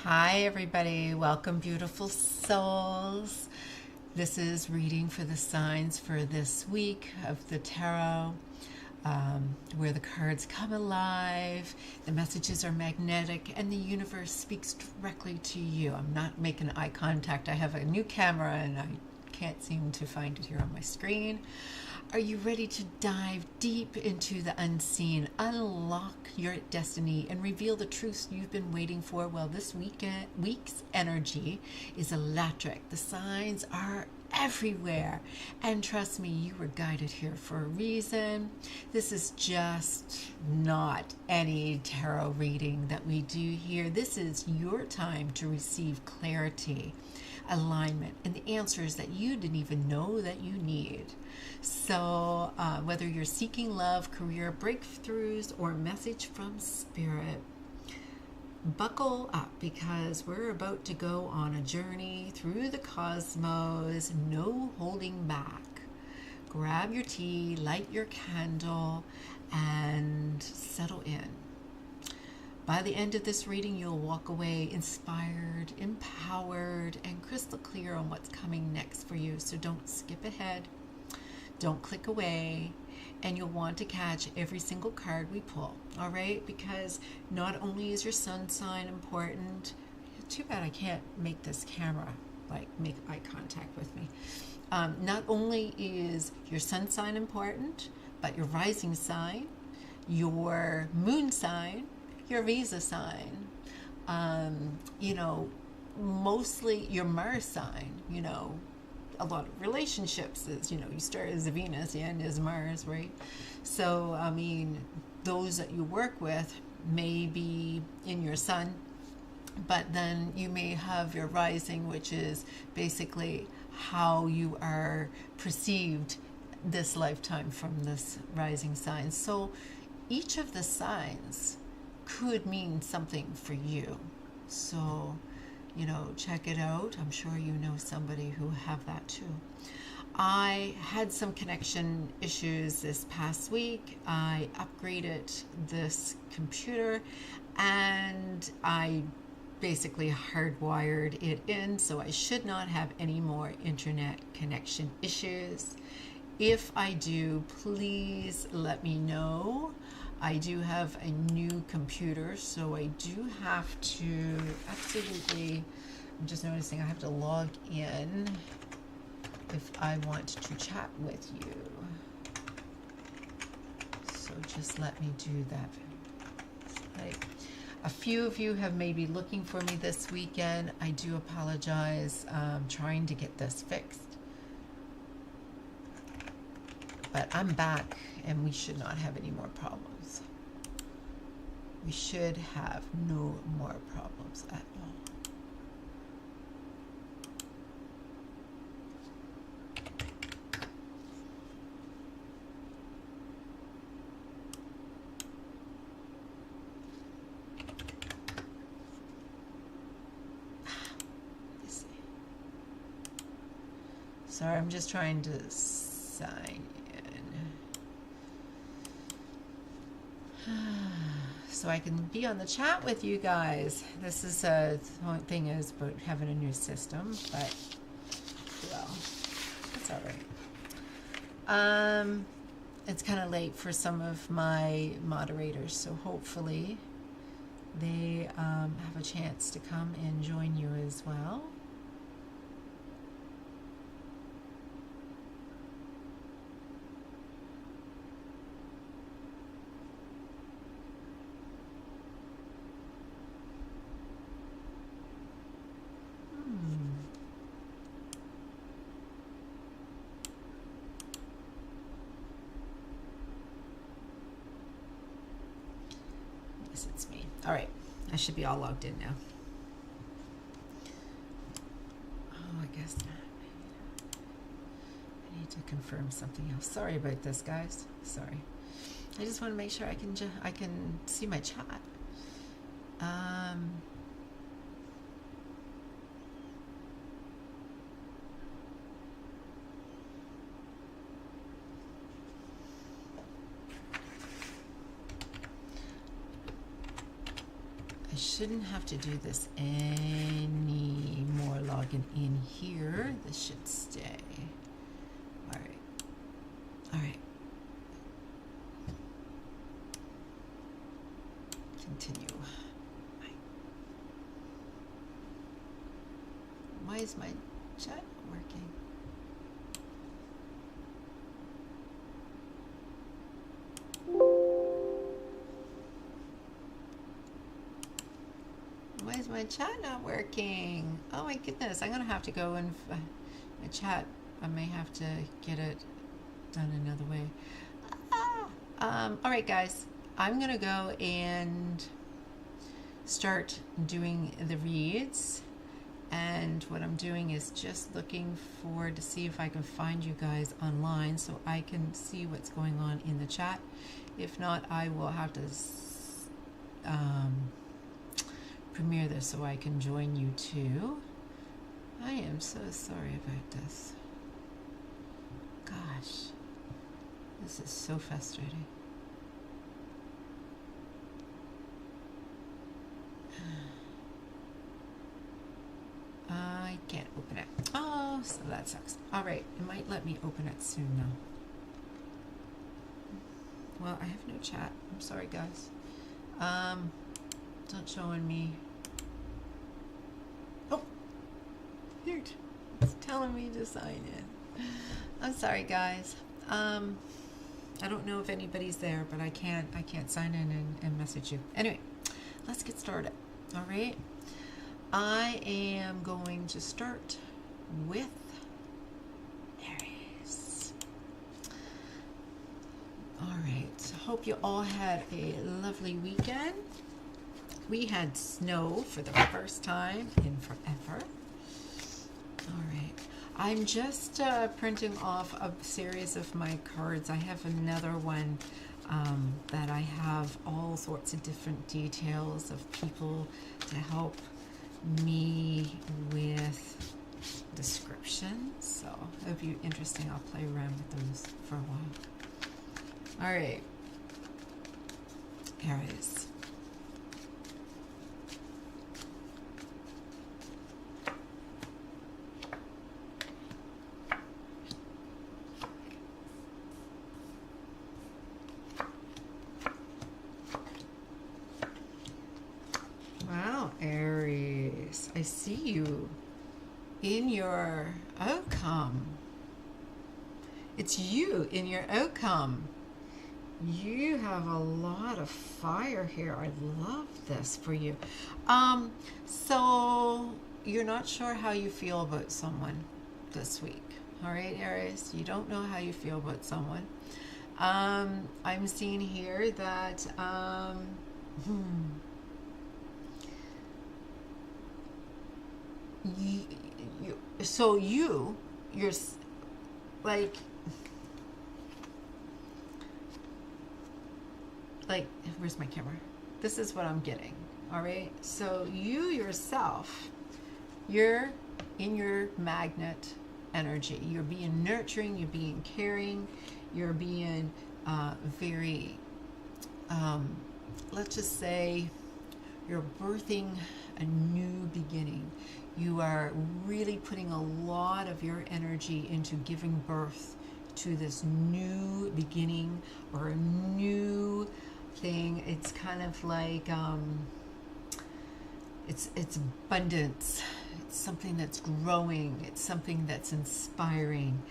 Hi, everybody. Welcome, beautiful souls. This is reading for the signs for this week of the tarot, where the cards come alive, the messages are magnetic, and the universe speaks directly to you. I'm not making eye contact. I have a new camera and I can't seem to find it here on my screen. Are you ready to dive deep into the unseen, unlock your destiny, and reveal the truths you've been waiting for? Well, this week's energy is electric. The signs are everywhere. And trust me, you were guided here for a reason. This is just not any tarot reading that we do here. This is your time to receive clarity, alignment, and the answers that you didn't even know that you need. So whether you're seeking love, career breakthroughs, or a message from spirit, buckle up because we're about to go on a journey through the cosmos, no holding back. Grab your tea, light your candle, and settle in. By the end of this reading, you'll walk away inspired, empowered, and crystal clear on what's coming next for you. So don't skip ahead, don't click away, and you'll want to catch every single card we pull, all right? Because not only is your sun sign important, too bad I can't make this camera make eye contact with me. Not only is your sun sign important, but your rising sign, your moon sign, your visa sign, mostly your Mars sign, a lot of relationships is, you start as Venus, you end as Mars, right? So, those that you work with may be in your sun, but then you may have your rising, which is basically how you are perceived this lifetime from this rising sign. So each of the signs could mean something for you. So, check it out. I'm sure you know somebody who have that too. I had some connection issues this past week. I upgraded this computer and I basically hardwired it in, so I should not have any more internet connection issues. If I do, please let me know. I do have a new computer, so I do have to absolutely, I'm just noticing I have to log in if I want to chat with you. So just let me do that. A few of you have maybe looking for me this weekend. I do apologize. Trying to get this fixed. But I'm back and we should not have any more problems. We should have no more problems at all. Sorry, I'm just trying to sign in so I can be on the chat with you guys. This is the only thing is about having a new system, but well, it's all right. It's kind of late for some of my moderators, so hopefully they have a chance to come and join you as well. It's me. All right, I should be all logged in now. Oh, I guess not. I need to confirm something else. Sorry about this, guys. Sorry. I just want to make sure I can see my chat. I shouldn't have to do this any more logging in here. This should stay. All right. All right. Continue. Why is my chat not working? Why is my chat not working? Oh my goodness, I'm gonna have to go and my chat, I may have to get it done another way. All right guys, I'm gonna go and start doing the reads. And what I'm doing is just looking to see if I can find you guys online so I can see what's going on in the chat. If not, I will have to premiere this so I can join you too. I am so sorry about this. Gosh, this is so frustrating. I can't open it. Oh, so that sucks. All right, it might let me open it soon though. Well, I have no chat. I'm sorry, guys. It's not showing me. Oh, here it's telling me to sign in. I'm sorry, guys. I don't know if anybody's there, but I can't sign in and message you. Anyway, let's get started. All right. I am going to start with Aries. All right, hope you all had a lovely weekend. We had snow for the first time in forever. All right, I'm just printing off a series of my cards. I have another one that I have all sorts of different details of people to help me with descriptions, so it'll be interesting. I'll play around with those for a while. All right, Aries. Aries, I see you in your outcome. It's you in your outcome. You have a lot of fire here. I love this for you. So you're not sure how you feel about someone this week. All right, Aries, you don't know how you feel about someone. I'm seeing here that you're like where's my camera? This is what I'm getting. All right, so you yourself, you're in your magnet energy. You're being nurturing, you're being caring, you're being very let's just say you're birthing a new beginning. You are really putting a lot of your energy into giving birth to this new beginning or a new thing. It's kind of like it's abundance. It's something that's growing. It's something that's inspiring,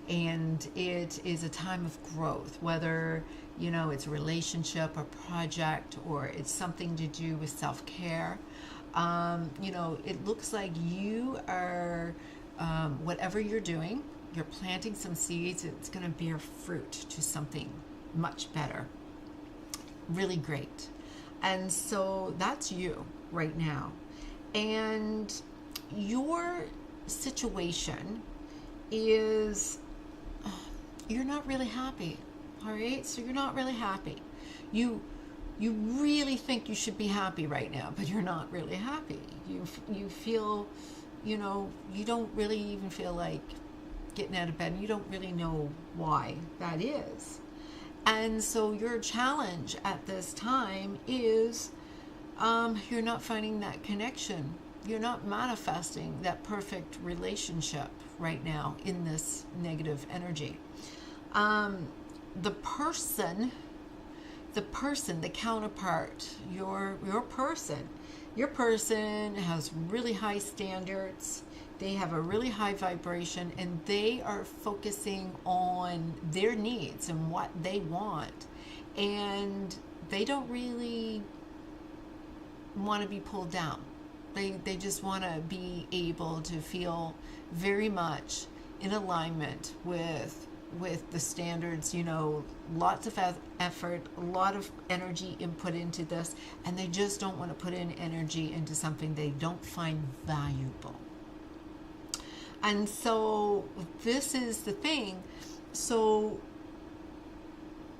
and it is a time of growth. Whether it's a relationship, a project, or it's something to do with self-care. It looks like you are, whatever you're doing, you're planting some seeds. It's going to bear fruit to something much better. Really great. And so that's you right now. And your situation is, you're not really happy. All right? So you're not really happy. You really think you should be happy right now, but you're not really happy. You feel, you don't really even feel like getting out of bed, and you don't really know why that is. And so your challenge at this time is You're not finding that connection. You're not manifesting that perfect relationship right now in this negative energy. The person, the counterpart, your person has really high standards. They have a really high vibration, and they are focusing on their needs and what they want. And they don't really want to be pulled down. They just want to be able to feel very much in alignment with the standards, lots of effort, a lot of energy input into this, and they just don't want to put in energy into something they don't find valuable. And so this is the thing. So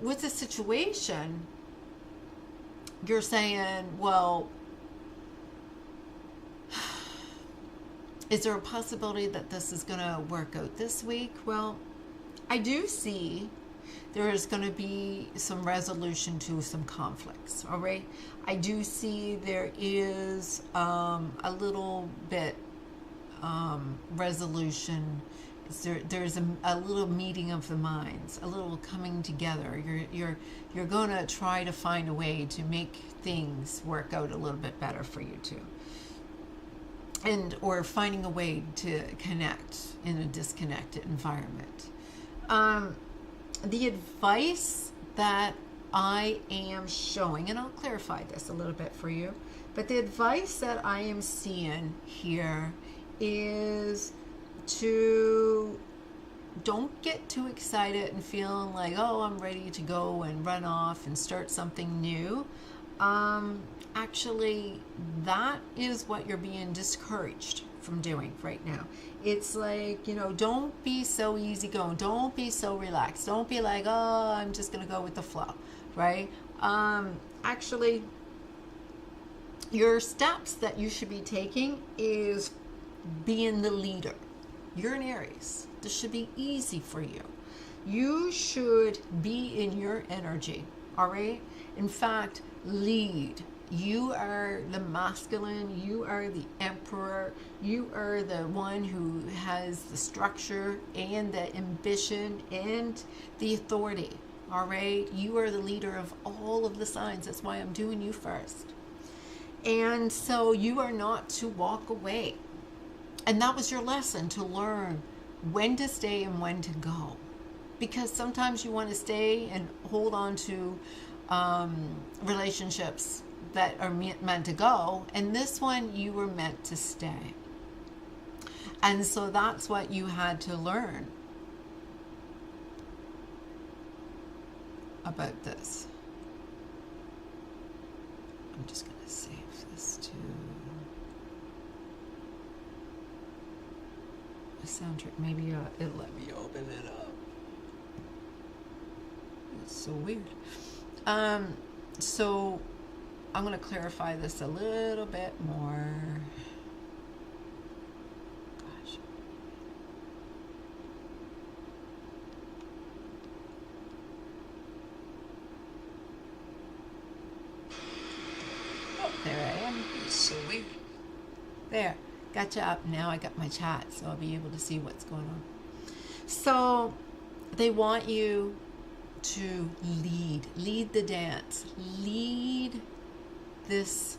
with the situation, you're saying, well, is there a possibility that this is going to work out this week? Well, I do see there is going to be some resolution to some conflicts, all right? I do see there is a little bit resolution. There's a little meeting of the minds, a little coming together. You're going to try to find a way to make things work out a little bit better for you too. Or finding a way to connect in a disconnected environment. The advice that I am showing, and I'll clarify this a little bit for you, but the advice that I am seeing here is to don't get too excited and feeling like, oh, I'm ready to go and run off and start something new. Actually, that is what you're being discouraged from doing right now. It's like, don't be so easygoing. Don't be so relaxed. Don't be like, oh, I'm just going to go with the flow, right? Actually, your steps that you should be taking is being the leader. You're an Aries. This should be easy for you. You should be in your energy, all right? In fact, lead. You are the masculine. You are the emperor. You are the one who has the structure and the ambition and the authority, all right? You are the leader of all of the signs. That's why I'm doing you first. And so you are not to walk away. And that was your lesson, to learn when to stay and when to go. Because sometimes you want to stay and hold on to relationships that are meant to go. And this one, you were meant to stay. And so that's what you had to learn about this. I'm just going to save this to a soundtrack. Maybe it'll let me open it up. It's so weird. So I'm going to clarify this a little bit more. Gosh. Oh, there I am. It's so weird. There. Got you up. Now I got my chat, so I'll be able to see what's going on. So they want you to lead the dance, lead this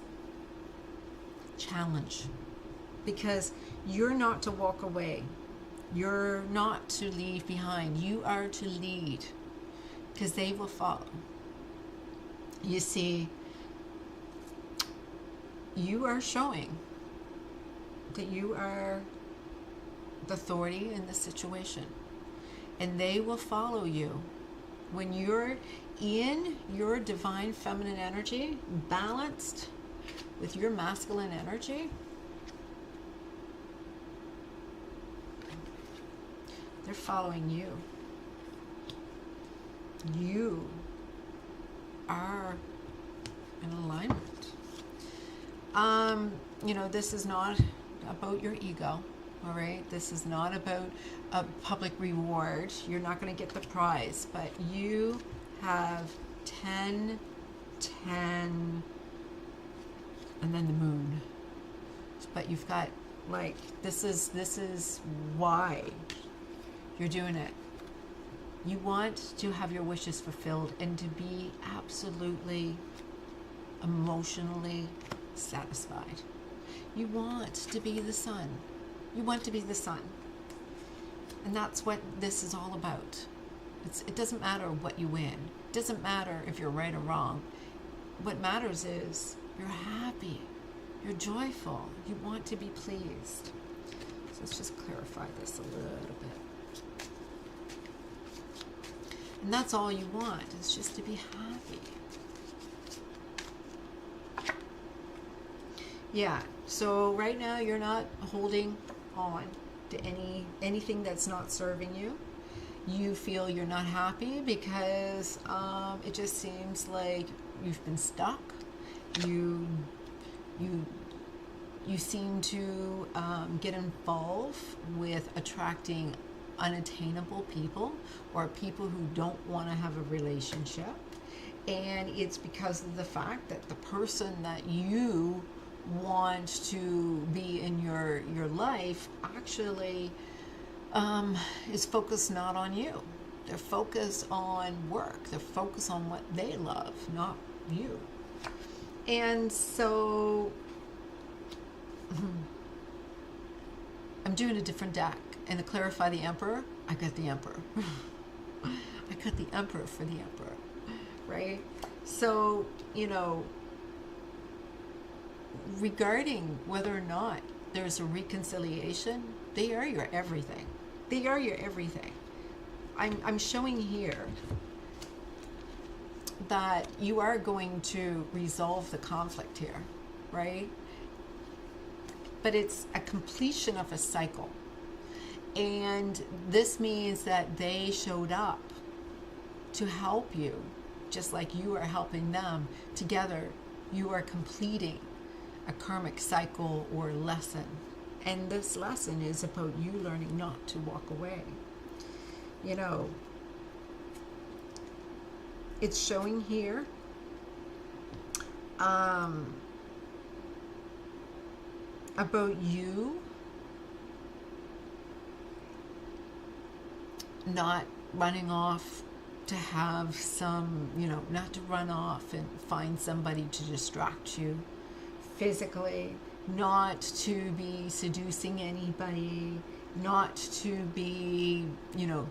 challenge, because you're not to walk away. You're not to leave behind. You are to lead, because they will follow. You see, you are showing that you are the authority in the situation, and they will follow you. When you're in your divine feminine energy, balanced with your masculine energy, they're following you. You are in alignment. This is not about your ego. All right, this is not about a public reward. You're not going to get the prize, but you have 10, 10, and then the moon. But you've got, like, this is why you're doing it. You want to have your wishes fulfilled and to be absolutely emotionally satisfied. You want to be the sun. You want to be the sun. And that's what this is all about. It doesn't matter what you win. It doesn't matter if you're right or wrong. What matters is you're happy. You're joyful. You want to be pleased. So let's just clarify this a little bit. And that's all you want, is just to be happy. Yeah, so right now you're not holding on to anything that's not serving you. You feel you're not happy because it just seems like you've been stuck. You seem to get involved with attracting unattainable people or people who don't want to have a relationship. And it's because of the fact that the person that you want to be in your life actually is focused not on you. They're focused on work. They're focused on what they love, not you. And so I'm doing a different deck. And to clarify the Emperor, I got the Emperor. I got the Emperor for the Emperor, right? So, regarding whether or not there's a reconciliation, they are your everything. They are your everything. I'm showing here that you are going to resolve the conflict here, right? But it's a completion of a cycle. And this means that they showed up to help you, just like you are helping them. Together, you are completing a karmic cycle or lesson. And this lesson is about you learning not to walk away. It's showing here about you not running off to have some, not to run off and find somebody to distract you physically, not to be seducing anybody, not to be,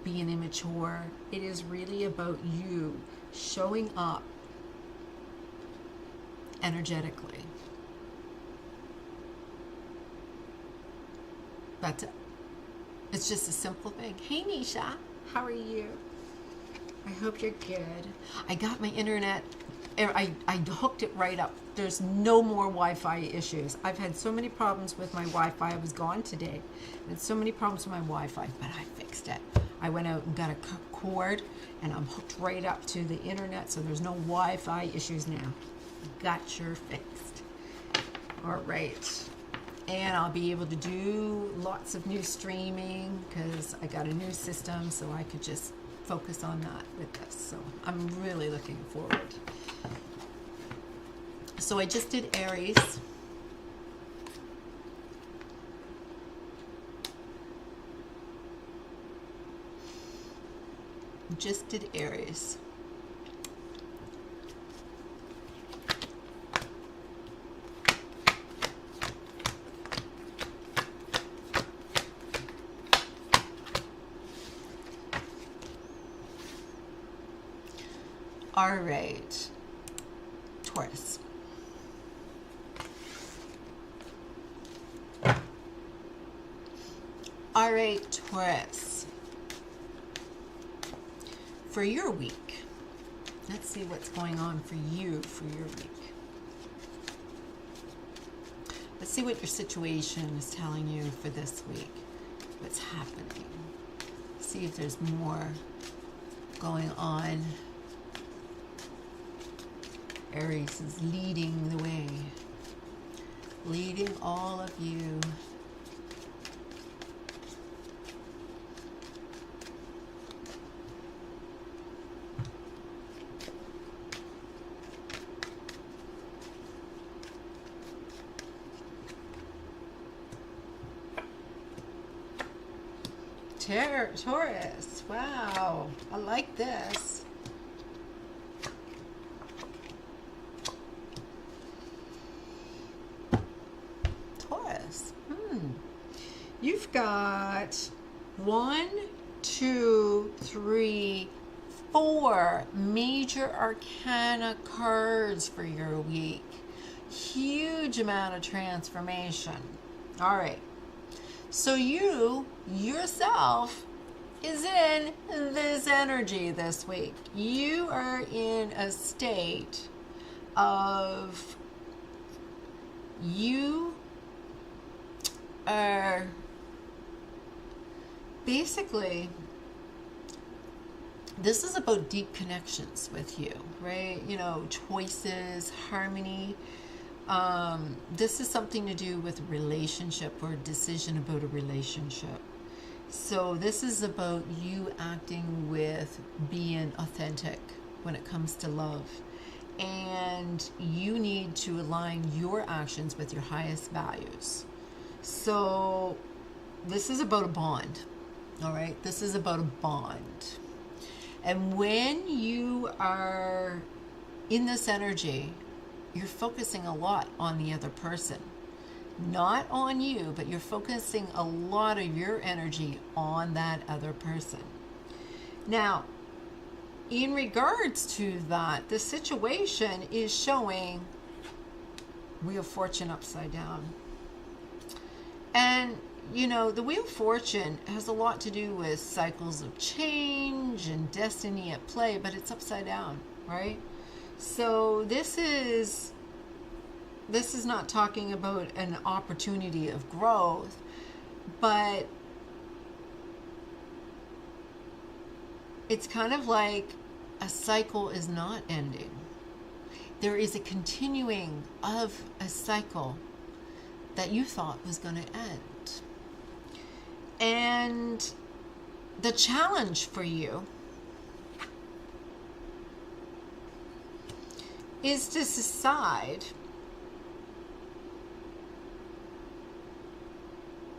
being immature. It is really about you showing up energetically. That's it. It's just a simple thing. Hey, Nisha, how are you? I hope you're good. I got my internet. I hooked it right up. There's no more Wi-Fi issues. I've had so many problems with my Wi-Fi. I was gone today. I had so many problems with my Wi-Fi, but I fixed it. I went out and got a cord, and I'm hooked right up to the internet, so there's no Wi-Fi issues now. Got your fixed. All right. And I'll be able to do lots of new streaming because I got a new system, so I could just focus on that with this. So I'm really looking forward. So I just did Aries. Just did Aries. All right, Taurus. All right, Taurus. For your week, let's see what's going on for you for your week. Let's see what your situation is telling you for this week. What's happening? See if there's more going on. Aries is leading the way, leading all of you. Taurus. Wow, I like this. Taurus. You've got 1, 2, 3, 4 major arcana cards for your week. Huge amount of transformation. All right. So you yourself is in this energy this week. You are in a state of you are basically, this is about deep connections with you, right? You know, choices, harmony. This is something to do with relationship or decision about a relationship. So this is about you acting with being authentic when it comes to love. And you need to align your actions with your highest values. So this is about a bond, all right? This is about a bond. And when you are in this energy, you're focusing a lot on the other person. Not on you, but you're focusing a lot of your energy on that other person. Now, in regards to that, the situation is showing Wheel of Fortune upside down. And, you know, the Wheel of Fortune has a lot to do with cycles of change and destiny at play, but it's upside down, right? So this is not talking about an opportunity of growth, but it's kind of like a cycle is not ending. There is a continuing of a cycle that you thought was going to end. And the challenge for you is to decide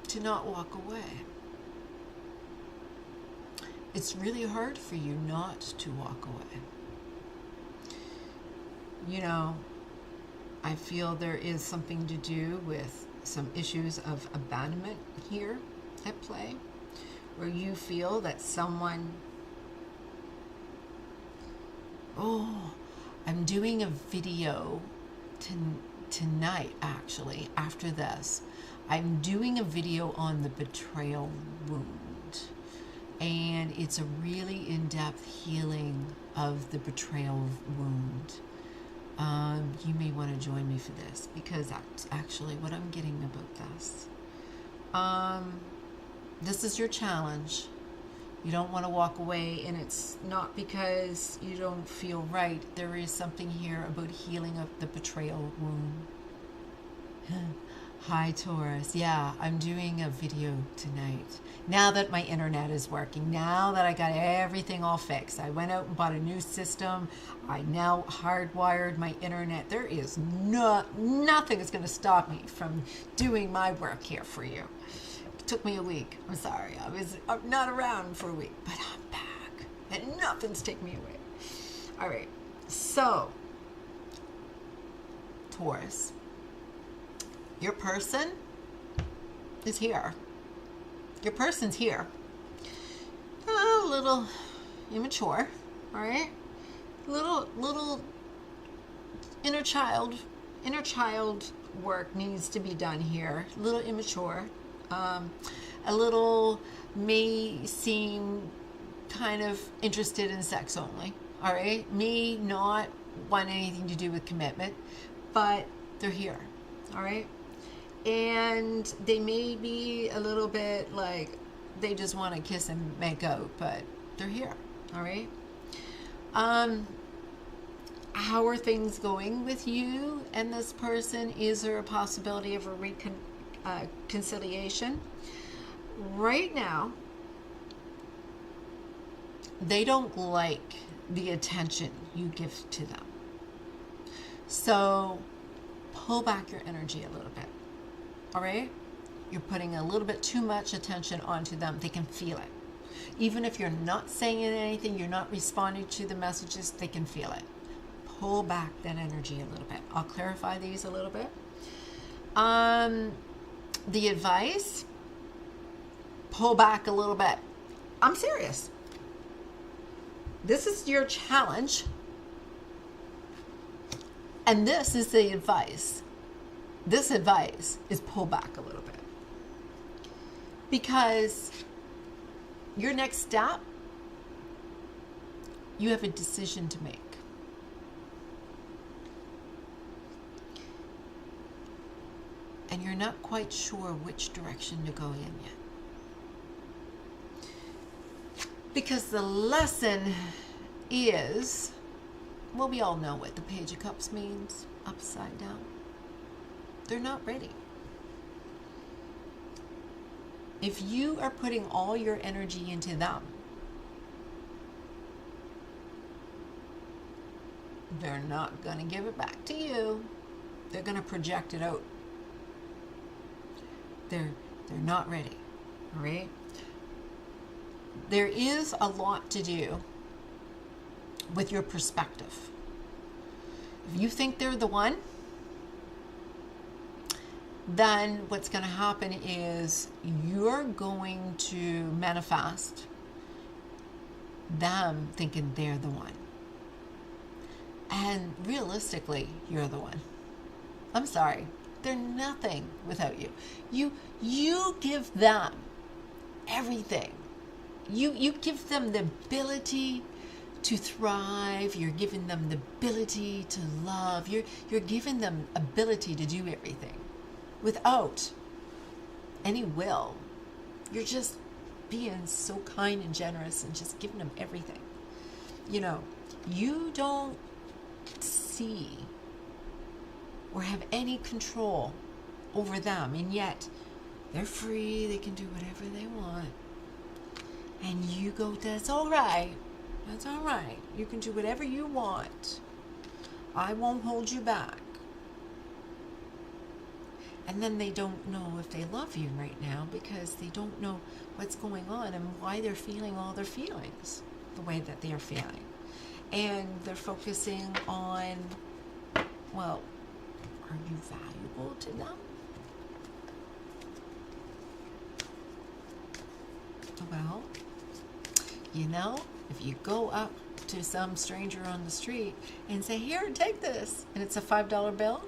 to not walk away. It's really hard for you not to walk away. You know, I feel there is something to do with some issues of abandonment here at play, where you feel that someone, I'm doing a video tonight, actually, after this. I'm doing a video on the betrayal wound. And it's a really in-depth healing of the betrayal wound. You may want to join me for this, because that's actually what I'm getting about this. This is your challenge. You don't want to walk away, and it's not because you don't feel right. There is something here about healing of the betrayal wound. Hi, Taurus. Yeah, I'm doing a video tonight. Now that my internet is working, now that I got everything all fixed, I went out and bought a new system. I now hardwired my internet. There is nothing that's going to stop me from doing my work here for you. It took me a week. I'm sorry. I'm not around for a week, but I'm back, and nothing's taking me away. All right. So, Taurus, your person is here. Your person's here. A little immature, all right? Little inner child work needs to be done here. A little immature. A little may seem kind of interested in sex only, all right? May not want anything to do with commitment, but they're here, all right? And they may be a little bit like they just want to kiss and make out, but they're here, all right? How are things going with you and this person? Is there a possibility of a reconciliation? Right now, they don't like the attention you give to them. So pull back your energy a little bit. All right? You're putting a little bit too much attention onto them. They can feel it. Even if you're not saying anything, you're not responding to the messages, they can feel it. Pull back that energy a little bit. I'll clarify these a little bit. The advice, pull back a little bit. I'm serious. This is your challenge. And this is the advice. This advice is pull back a little bit. Because your next step, you have a decision to make. And you're not quite sure which direction to go in yet. Because the lesson is, well, we all know what the Page of Cups means, upside down. They're not ready. If you are putting all your energy into them, they're not going to give it back to you. They're going to project it out. They're not ready, all right? There is a lot to do with your perspective. If you think they're the one, then what's going to happen is you're going to manifest them thinking they're the one. And realistically, you're the one. I'm sorry. They're nothing without you. You give them everything. You give them the ability to thrive. You're giving them the ability to love. You're giving them ability to do everything without any will. You're just being so kind and generous and just giving them everything. You know, you don't see or have any control over them, and yet they're free. They can do whatever they want. And you go, that's all right. That's all right. You can do whatever you want. I won't hold you back. And then they don't know if they love you right now because they don't know what's going on and why they're feeling all their feelings the way that they're feeling. And they're focusing on, well, are you valuable to them? Well, you know, if you go up to some stranger on the street and say, here, take this, and it's a $5 bill,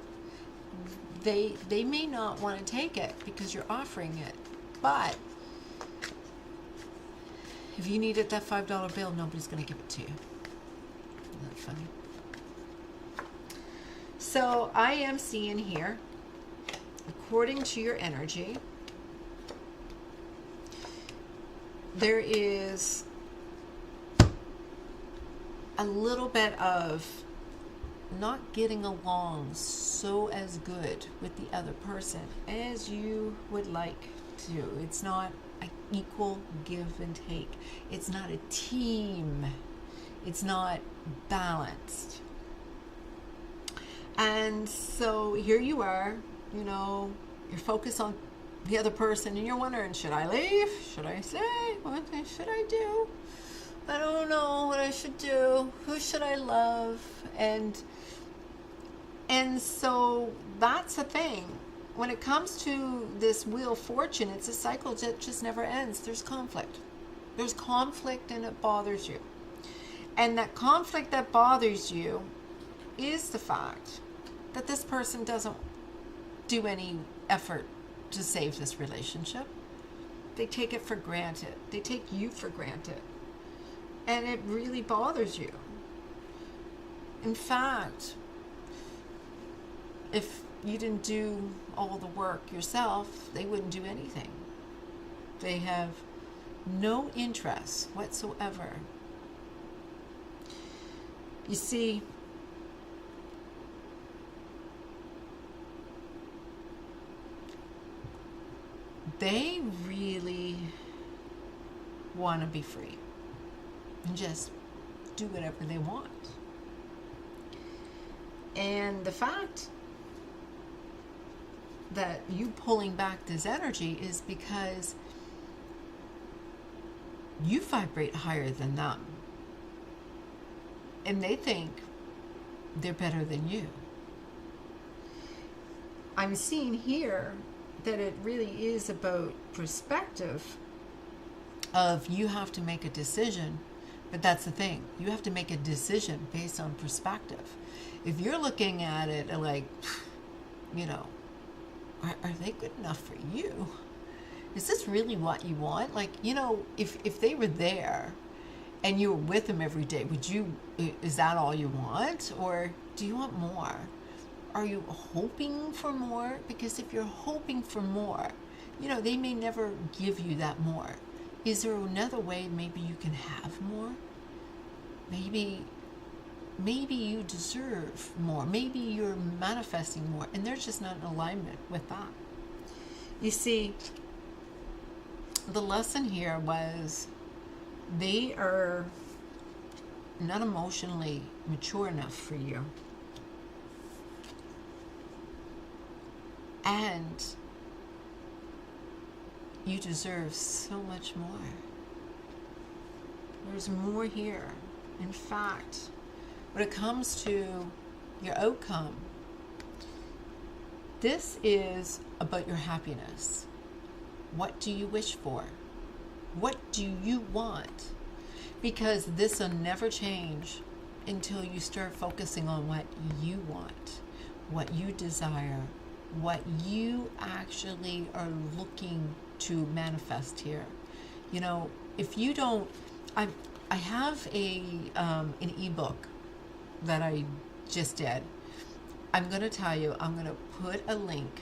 they may not want to take it because you're offering it. But if you needed that $5 bill, nobody's going to give it to you. Isn't that funny? So I am seeing here, according to your energy, there is a little bit of not getting along so as good with the other person as you would like to. It's not an equal give and take. It's not a team. It's not balanced. And so here you are, you know, you're focused on the other person and you're wondering, should I leave? Should I stay? What should I do? I don't know what I should do. Who should I love? And so that's the thing. When it comes to this Wheel of Fortune, it's a cycle that just never ends. There's conflict. There's conflict and it bothers you. And that conflict that bothers you is the fact that this person doesn't do any effort to save this relationship. They take it for granted. They take you for granted. And it really bothers you. In fact, if you didn't do all the work yourself, they wouldn't do anything. They have no interest whatsoever. You see, they really want to be free and just do whatever they want. And the fact that you pulling back this energy is because you vibrate higher than them. And they think they're better than you. I'm seeing here that it really is about perspective of you have to make a decision. But that's the thing. You have to make a decision based on perspective. If you're looking at it like, you know, are they good enough for you? Is this really what you want? Like, you know, if they were there and you were with them every day, is that all you want? Or do you want more? Are you hoping for more? Because if you're hoping for more, you know, they may never give you that more. Is there another way maybe you can have more? Maybe you deserve more. Maybe you're manifesting more, and they're just not in alignment with that. You see, the lesson here was they are not emotionally mature enough for you. And you deserve so much more. There's more here. In fact, when it comes to your outcome, this is about your happiness. What do you wish for? What do you want? Because this will never change until you start focusing on what you want, what you desire, what you actually are looking to manifest here. You know, if you don't, I have an ebook that I just did. I'm going to tell you, I'm going to put a link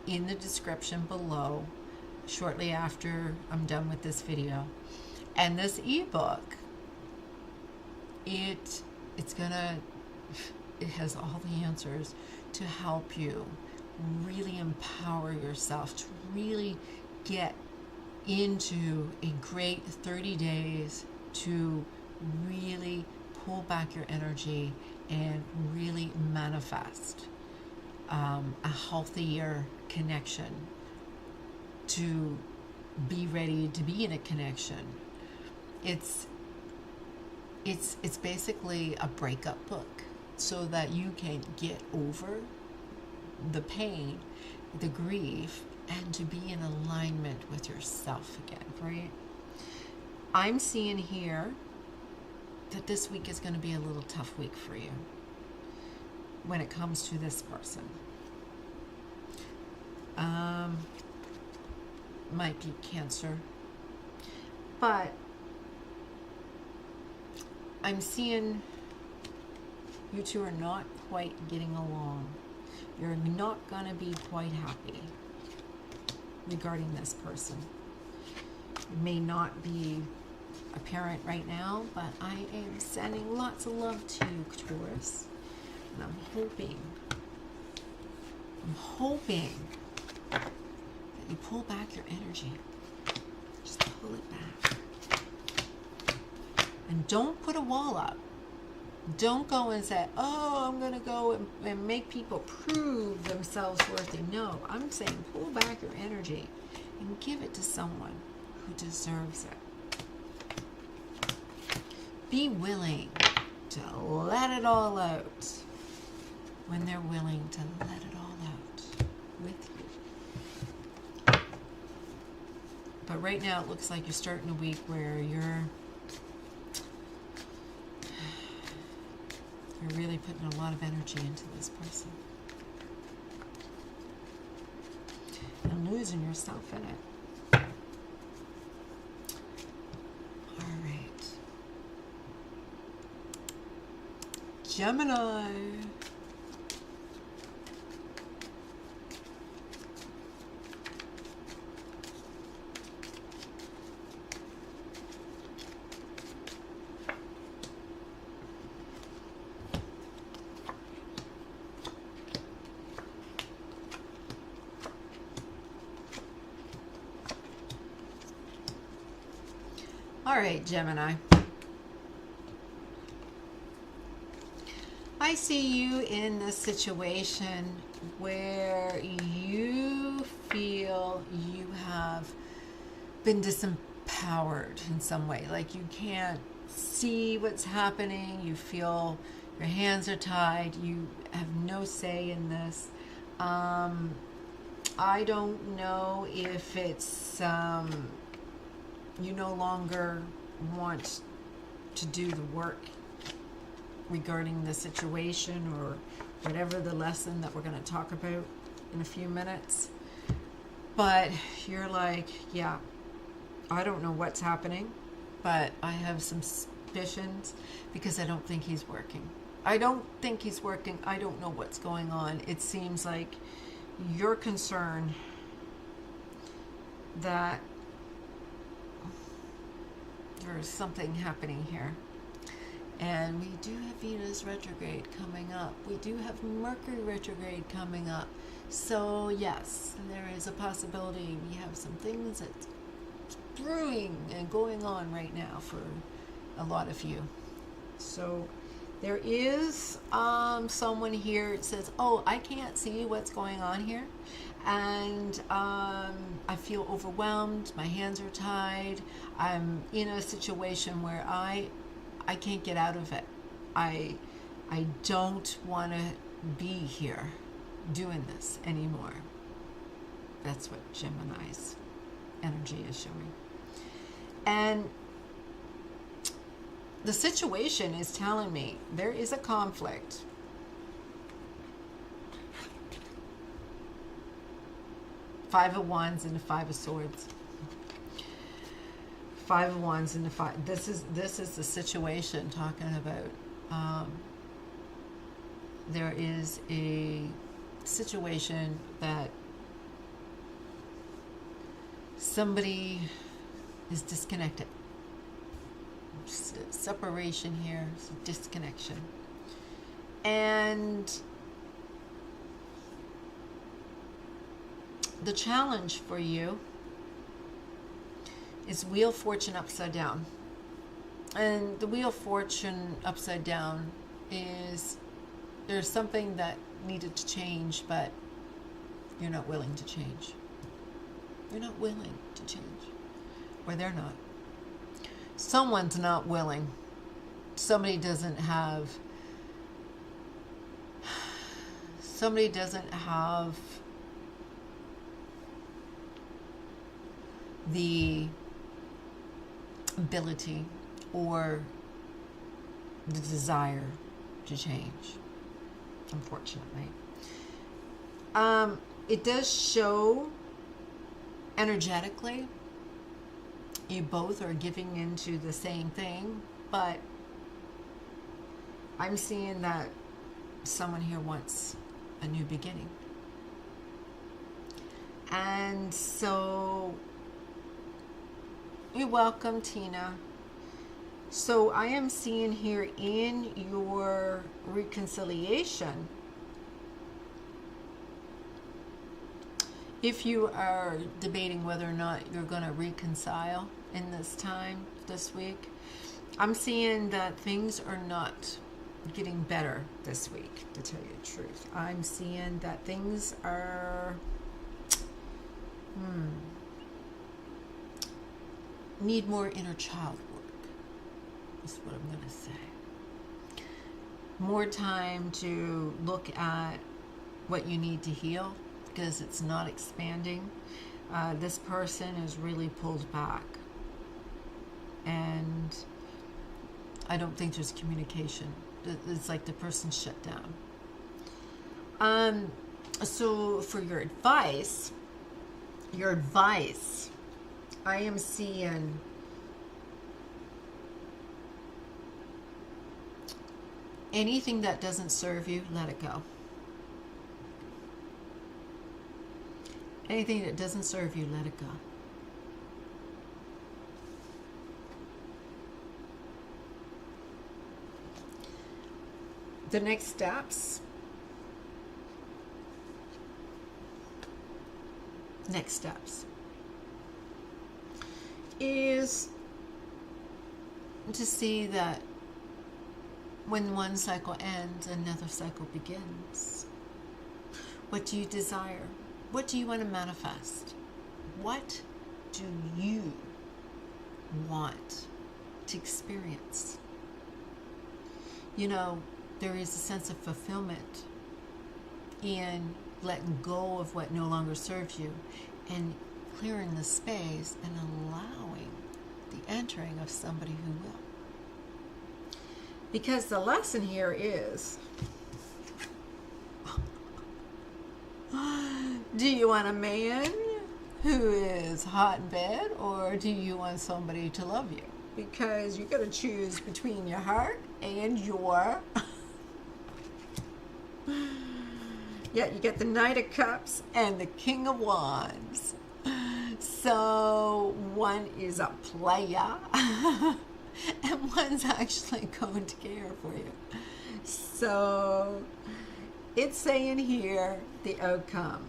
in the description below shortly after I'm done with this video. And this ebook, it has all the answers to help you really empower yourself, to really get into a great 30 days to really pull back your energy and really manifest a healthier connection, to be ready to be in a connection. It's basically a breakup book so that you can get over the pain, the grief, and to be in alignment with yourself again, right? I'm seeing here that this week is going to be a little tough week for you when it comes to this person. Might be Cancer. But I'm seeing you two are not quite getting along. You're not going to be quite happy regarding this person. It may not be apparent right now, but I am sending lots of love to you, Taurus. And I'm hoping that you pull back your energy. Just pull it back. And don't put a wall up. Don't go and say, oh, I'm going to go and make people prove themselves worthy. No, I'm saying pull back your energy and give it to someone who deserves it. Be willing to let it all out when they're willing to let it all out with you. But right now it looks like you're starting a week where you're really putting a lot of energy into this person and losing yourself in it. All right. Gemini. All right, Gemini. I see you in this situation where you feel you have been disempowered disempowered in some way. Like you can't see what's happening. You feel your hands are tied. You have no say in this. I don't know if it's you no longer want to do the work regarding the situation or whatever the lesson that we're going to talk about in a few minutes. But you're like, yeah, I don't know what's happening, but I have some suspicions because I don't think he's working. I don't think he's working. I don't know what's going on. It seems like you're concerned that there's something happening here. And we do have Venus retrograde coming up. We do have Mercury retrograde coming up. So yes, there is a possibility we have some things that's brewing and going on right now for a lot of you. So there is someone here that says, oh, I can't see what's going on here. And I feel overwhelmed. My hands are tied. I'm in a situation where I can't get out of it. I don't want to be here doing this anymore. That's what Gemini's energy is showing. And the situation is telling me there is a conflict. Five of Wands and the Five of Swords. Five of Wands and the Five. This is the situation talking about. There is a situation that somebody is disconnected. Separation here, disconnection. And the challenge for you is Wheel of Fortune upside down. And the Wheel of Fortune upside down is there's something that needed to change, but you're not willing to change. You're not willing to change. Or they're not. Someone's not willing. Somebody doesn't have the ability or the desire to change, unfortunately. It does show energetically you both are giving into the same thing, but I'm seeing that someone here wants a new beginning. And so you're welcome, Tina. So I am seeing here in your reconciliation, if you are debating whether or not you're going to reconcile in this time, this week, I'm seeing that things are not getting better this week, to tell you the truth. I'm seeing that things are need more inner child work, is what I'm going to say. More time to look at what you need to heal, because it's not expanding. This person is really pulled back. And I don't think there's communication. It's like the person's shut down. So for your advice, I am seeing anything that doesn't serve you, let it go. Anything that doesn't serve you, let it go. The next steps. Is to see that when one cycle ends, another cycle begins. What do you desire? What do you want to manifest? What do you want to experience. You know, there is a sense of fulfillment in letting go of what no longer serves you and clearing the space and allowing the entering of somebody who will. Because the lesson here is, do you want a man who is hot in bed, or do you want somebody to love you? Because you're going to choose between your heart and your... Yeah, you get the Knight of Cups and the King of Wands. So one is a player and one's actually going to care for you. So it's saying here the outcome.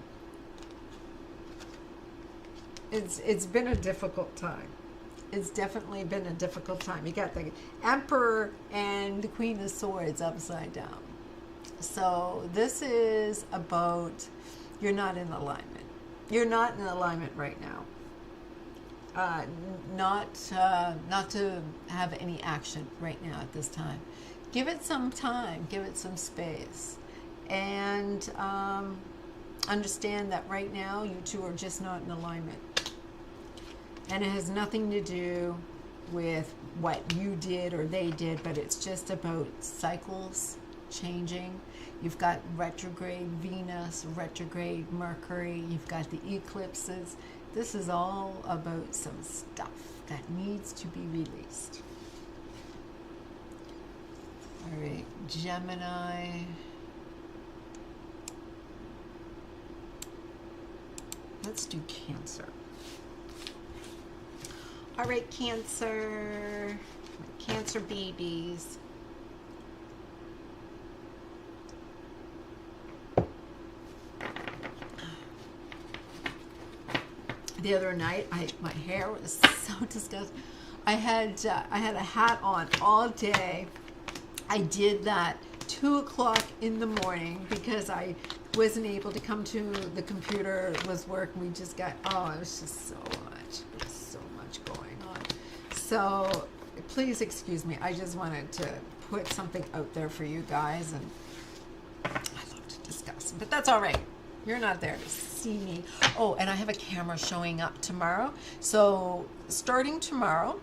It's been a difficult time. It's definitely been a difficult time. You got the Emperor and the Queen of Swords upside down. So this is about you're not in alignment. You're not in alignment right now. Not to have any action right now at this time. Give it some time. Give it some space, and understand that right now you two are just not in alignment. And it has nothing to do with what you did or they did, but it's just about cycles changing. You've got retrograde Venus, retrograde Mercury, you've got the eclipses. This is all about some stuff that needs to be released. All right, Gemini. Let's do Cancer. All right, Cancer. Cancer babies. The other night, my hair was so disgusting. I had a hat on all day. I did that 2 o'clock in the morning because I wasn't able to come to the computer. It was work. We just got, it was just so much. There's so much going on. So please excuse me. I just wanted to put something out there for you guys, and I love to discuss, but that's all right. You're not there to see me. Oh, and I have a camera showing up tomorrow. So starting tomorrow,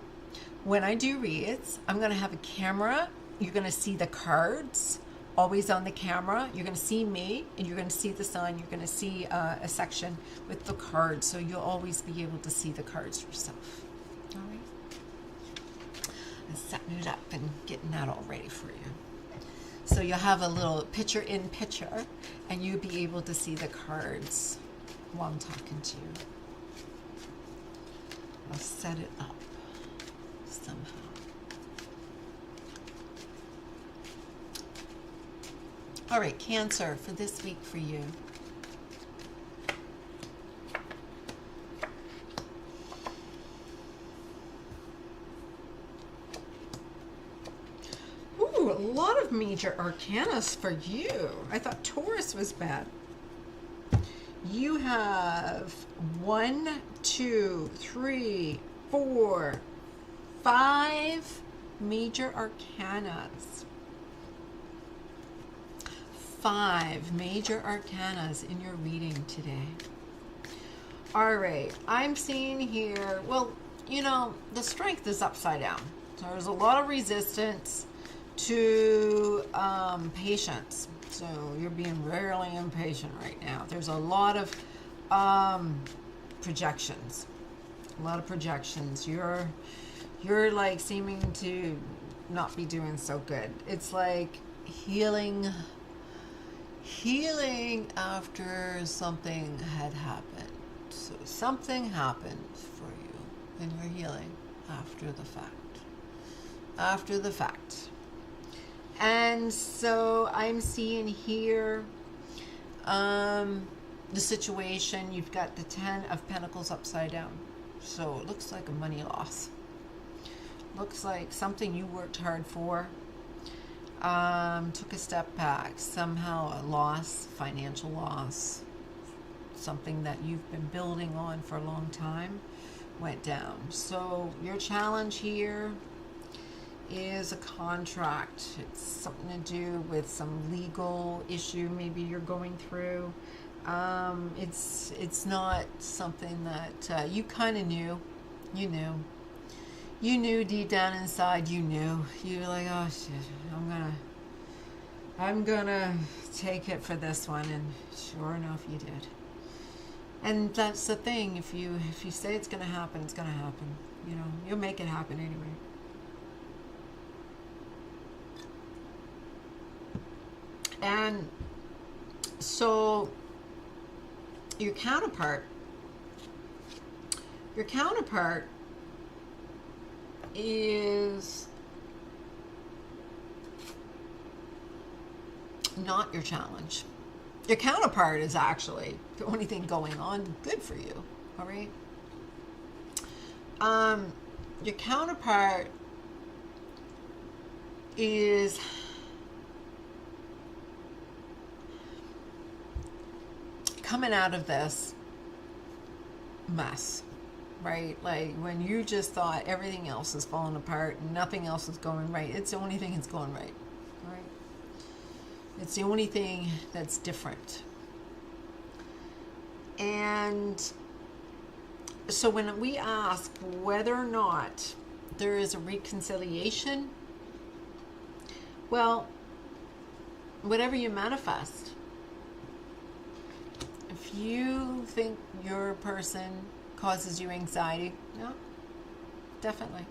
when I do reads, I'm going to have a camera. You're going to see the cards always on the camera. You're going to see me, and you're going to see the sun. You're going to see a section with the cards. So you'll always be able to see the cards yourself. All right? I'm setting it up and getting that all ready for you. So you'll have a little picture-in-picture, and you'll be able to see the cards while I'm talking to you. I'll set it up somehow. All right, Cancer, for this week for you. Ooh, a lot of major arcanas for you. I thought Taurus was bad. You have 1, 2, 3, 4, 5 major arcanas. 5 major arcanas in your reading today. All right, I'm seeing here, well, you know, the strength is upside down. So there's a lot of resistance to patience. So you're being really impatient right now. There's a lot of projections. A lot of projections. You're like seeming to not be doing so good. It's like healing after something had happened. So something happened for you, and you're healing after the fact. After the fact. And so I'm seeing here the situation. You've got the 10 of Pentacles upside down. So it looks like a money loss. Looks like something you worked hard for. Took a step back. Somehow a loss, financial loss. Something that you've been building on for a long time. went down. So your challenge here is a contract. It's something to do with some legal issue maybe you're going through. It's not something that you kind of knew. You knew. You knew deep down inside. You knew. You were like, oh shit, I'm gonna take it for this one, and sure enough, you did. And that's the thing. If you say it's gonna happen, it's gonna happen. You know, you'll make it happen anyway. And so your counterpart is not your challenge. Your counterpart is actually the only thing going on good for you. All right. Your counterpart is coming out of this mess, right? Like when you just thought everything else is falling apart and nothing else is going right. It's the only thing that's going right, right? It's the only thing that's different. And so when we ask whether or not there is a reconciliation, well, whatever you manifest, if you think your person causes you anxiety, yeah, definitely.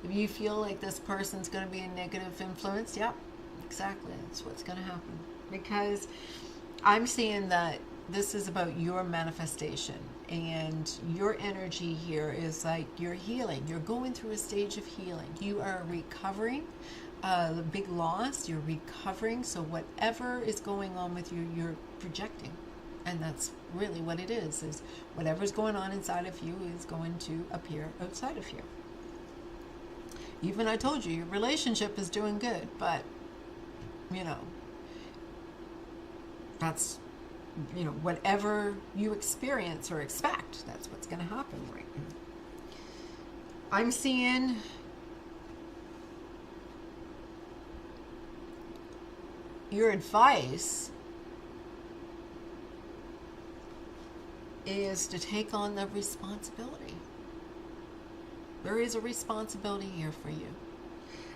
If you feel like this person's going to be a negative influence, yeah, exactly. That's what's going to happen. Because I'm seeing that this is about your manifestation, and your energy here is like you're healing. You're going through a stage of healing. You are recovering the big loss. You're recovering. So whatever is going on with you, you're projecting. And that's really what it is whatever's going on inside of you is going to appear outside of you. Even I told you, your relationship is doing good, but, you know, that's, you know, whatever you experience or expect, that's what's going to happen right now. I'm seeing your advice is to take on the responsibility. There is a responsibility here for you.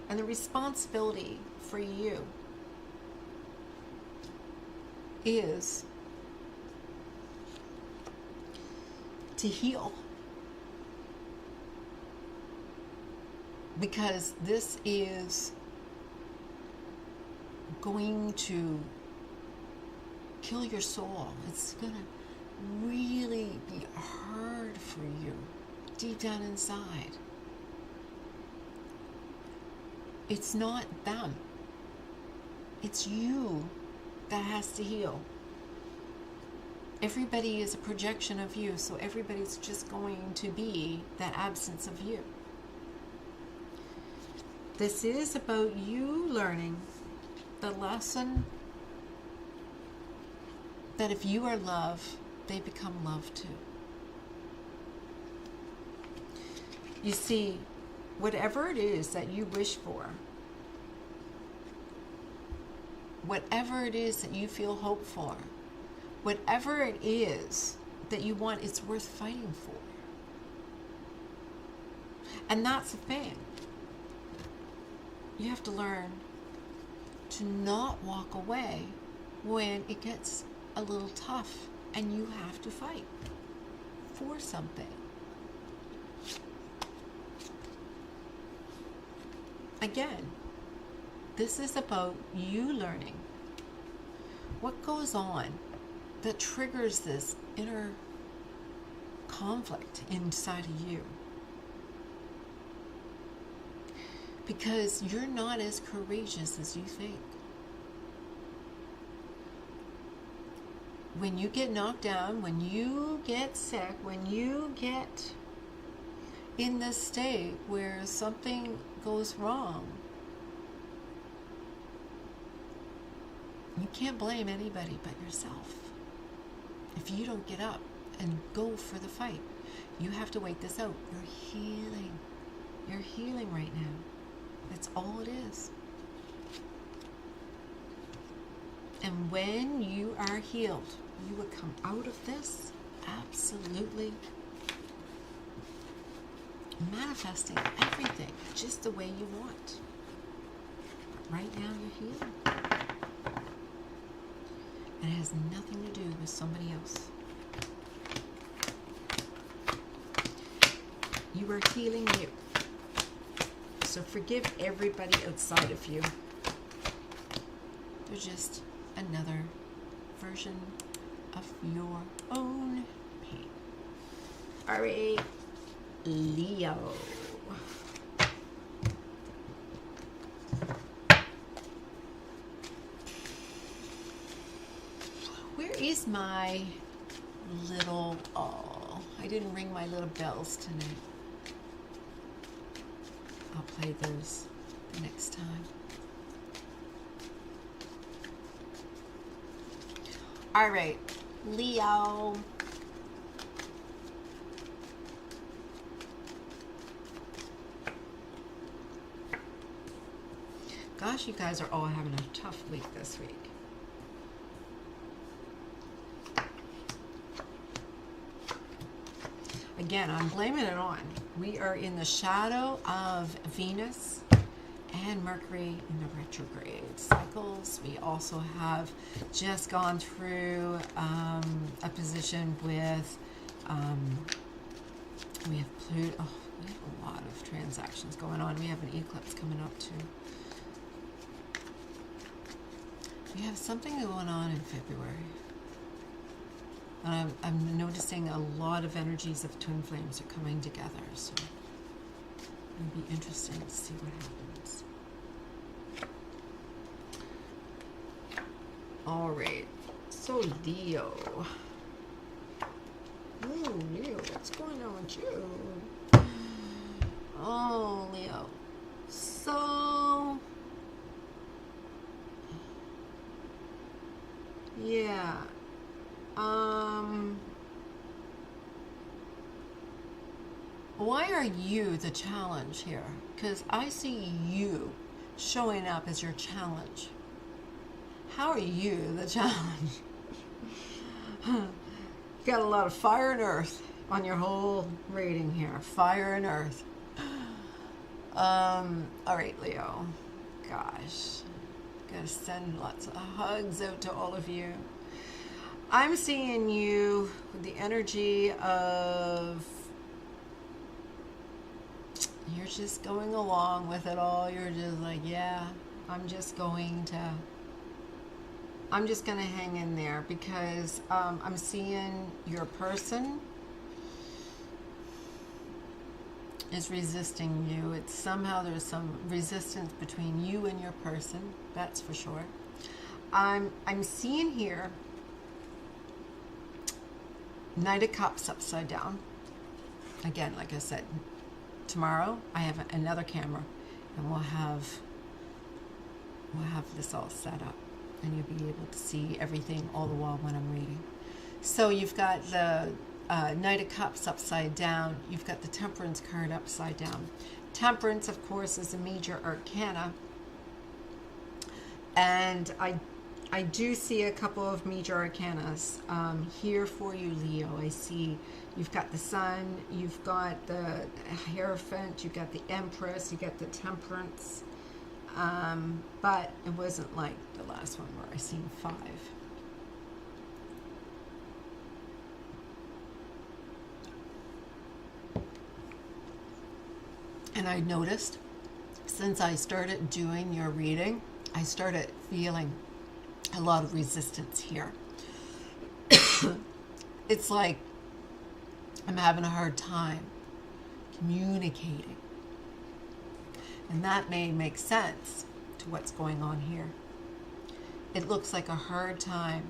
And the responsibility for you is to heal. Because this is going to kill your soul. It's going to really be hard for you deep down inside. It's not them. It's you that has to heal. Everybody is a projection of you, so everybody's just going to be that absence of you. This is about you learning the lesson that if you are love, they become love too. You see, whatever it is that you wish for, whatever it is that you feel hope for, whatever it is that you want, it's worth fighting for. And that's the thing. You have to learn to not walk away when it gets a little tough and you have to fight for something. Again, this is about you learning what goes on that triggers this inner conflict inside of you. Because you're not as courageous as you think. When you get knocked down, when you get sick, when you get in this state where something goes wrong, you can't blame anybody but yourself. If you don't get up and go for the fight. You have to wait this out. You're healing. You're healing right now. That's all it is. And when you are healed, you will come out of this absolutely manifesting everything just the way you want. But right now you're healing. And it has nothing to do with somebody else. You are healing you. So forgive everybody outside of you. They're just another version of your own pain. All right, Leo. Where is my little, oh, I didn't ring my little bells tonight. I'll play those next time. All right, Leo. Gosh, you guys are all having a tough week this week. Again, I'm blaming it on. We are in the shadow of Venus and Mercury in the retrograde cycles. We also have just gone through a position with, we have Pluto. Oh, we have a lot of transactions going on. We have an eclipse coming up too. We have something going on in February. I'm noticing a lot of energies of twin flames are coming together, so it'll be interesting to see what happens. All right, so Leo. Oh, Leo, what's going on with you? Oh, Leo. So, yeah. Why are you the challenge here? Because I see you showing up as your challenge. How are you the challenge? You got a lot of fire and earth on your whole reading here. Fire and earth. All right, Leo. Gosh. Gotta send lots of hugs out to all of you. I'm seeing you with the energy of you're just going along with it all. You're just like, yeah, I'm just going to hang in there because I'm seeing your person is resisting you. It's somehow there's some resistance between you and your person. That's for sure. I'm seeing here Knight of Cups upside down. Again, like I said, tomorrow I have another camera and we'll have this all set up and you'll be able to see everything all the while when I'm reading. So you've got the Knight of Cups upside down. You've got the Temperance card upside down. Temperance, of course, is a major arcana. And I do see a couple of major arcanas here for you, Leo. I see you've got the Sun, you've got the Hierophant, you've got the Empress, you got the Temperance. But it wasn't like the last one where I seen 5. And I noticed since I started doing your reading, I started feeling a lot of resistance here. It's like I'm having a hard time communicating. And that may make sense to what's going on here. It looks like a hard time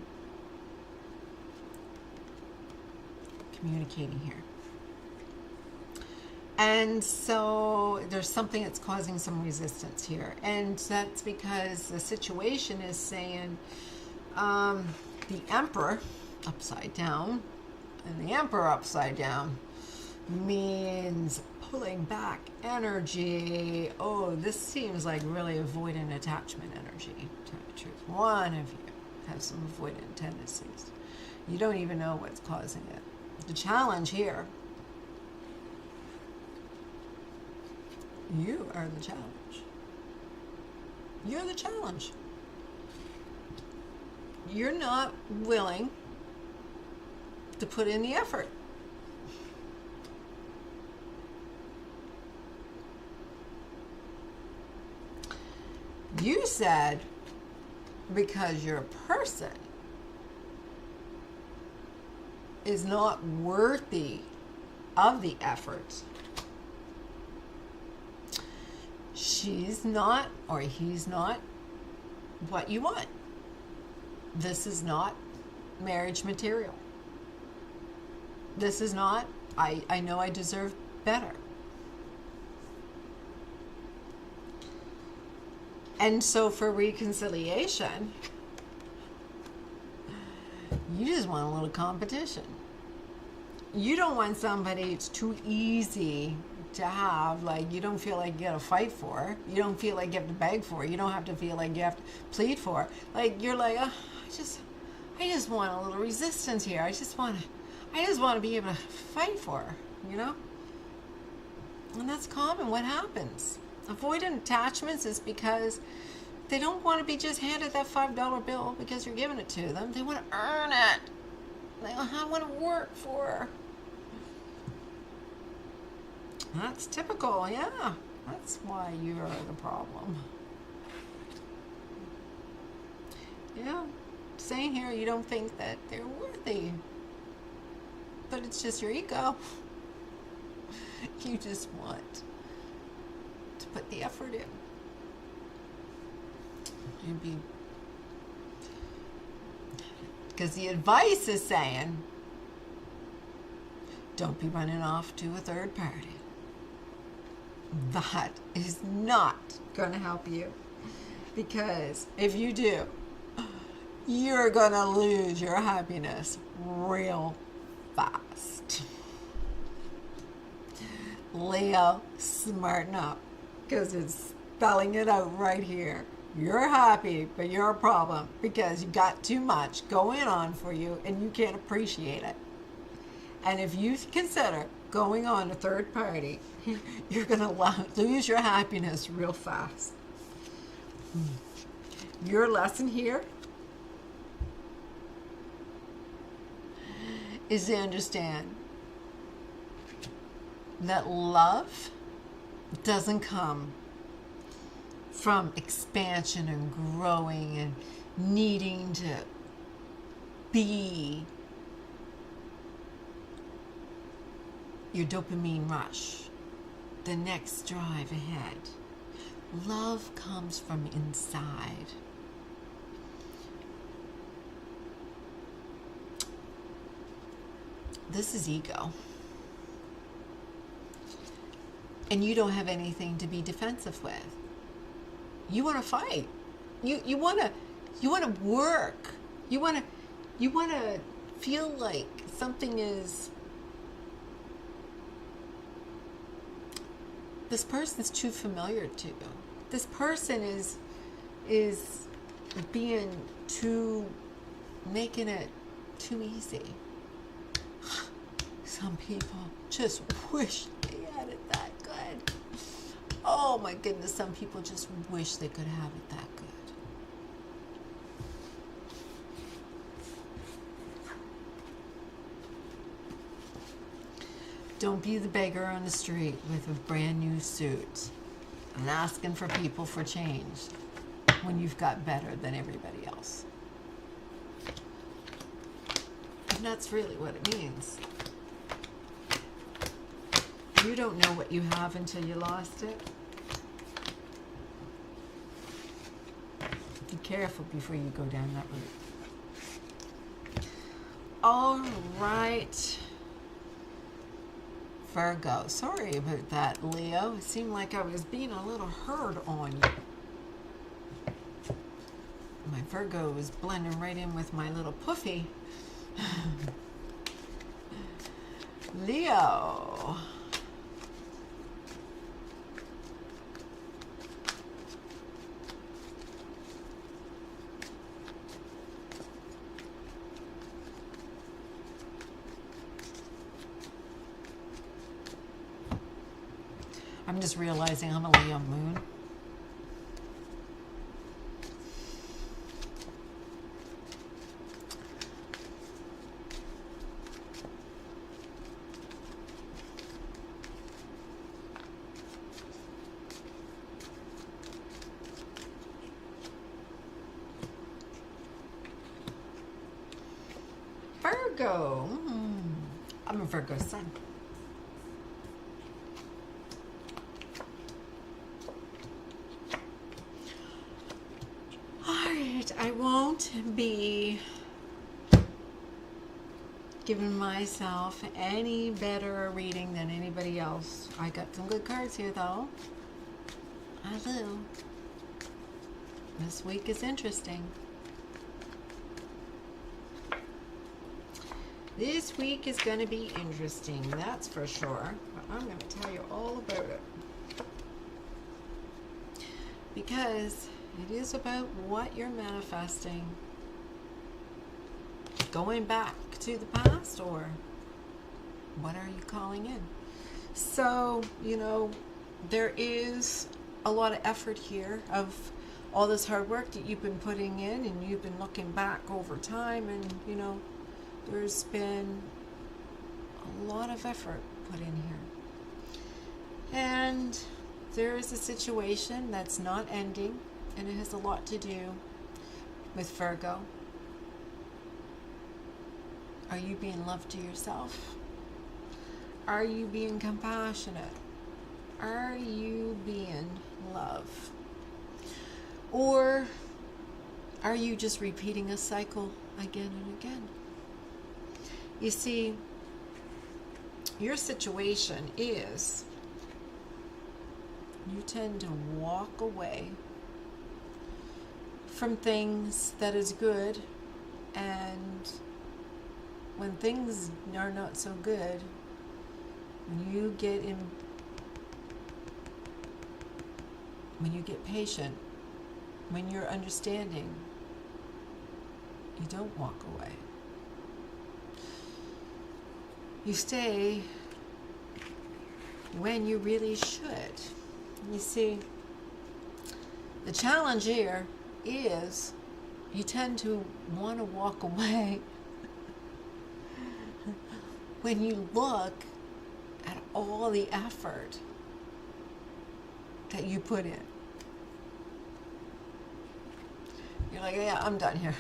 communicating here. And so there's something that's causing some resistance here. And that's because the situation is saying the Emperor, upside down, And the Emperor upside down means pulling back energy. Oh, this seems like really avoidant attachment energy, to tell you the truth. One of you has some avoidant tendencies. You don't even know what's causing it. The challenge here, you are the challenge. You're the challenge. You're not willing to put in the effort. You said because your person is not worthy of the effort, she's not or he's not what you want. This is not marriage material. This is not, I know I deserve better. And so for reconciliation, you just want a little competition. You don't want somebody it's too easy to have, like you don't feel like you gotta fight for. You don't feel like you have to beg for. You don't have to feel like you have to plead for. Like you're like, oh, I just want a little resistance here. I just want to be able to fight for her, you know? And that's common. What happens? Avoidant attachments is because they don't want to be just handed that $5 bill because you're giving it to them. They want to earn it. They want to work for her. That's typical, yeah. That's why you're the problem. Yeah. Saying here you don't think that they're worthy. But it's just your ego. You just want to put the effort in. Because the advice is saying, don't be running off to a third party. That is not going to help you. Because if you do, you're going to lose your happiness real fast. Leo, smarten up, because it's spelling it out right here. You're happy, but you're a problem because you got too much going on for you and you can't appreciate it. And if you consider going on a third party, you're going to lose your happiness real fast. Your lesson here is to understand that love doesn't come from expansion and growing and needing to be your dopamine rush, the next drive ahead. Love comes from inside. This is ego. And you don't have anything to be defensive with. You want to fight. You want to work. You want to feel like something is, this person's too familiar to you. This person is being making it too easy. Some people just wish they had it that good. Oh my goodness, some people just wish they could have it that good. Don't be the beggar on the street with a brand new suit and asking for people for change when you've got better than everybody else. And that's really what it means. You don't know what you have until you lost it. Be careful before you go down that route. All right. Virgo. Sorry about that, Leo. It seemed like I was being a little hard on you. My Virgo was blending right in with my little puffy. Leo. I'm just realizing I'm a Leo moon. Virgo. I'm a Virgo sun. Alright, I won't be giving myself any better reading than anybody else. I got some good cards here though. I do. This week is interesting. This week is going to be interesting, that's for sure. But I'm going to tell you all about it. Because it is about what you're manifesting. Going back to the past, or what are you calling in? So, you know, there is a lot of effort here of all this hard work that you've been putting in, and you've been looking back over time, and, you know, there's been a lot of effort put in here. And there is a situation that's not ending, and it has a lot to do with Virgo. Are you being loved to yourself? Are you being compassionate? Are you being love? Or are you just repeating a cycle again and again? You see, your situation is you tend to walk away from things that is good, and when things are not so good, when you get patient, when you're understanding, you don't walk away. You stay when you really should. You see, the challenge here is you tend to want to walk away when you look at all the effort that you put in. You're like, yeah, I'm done here.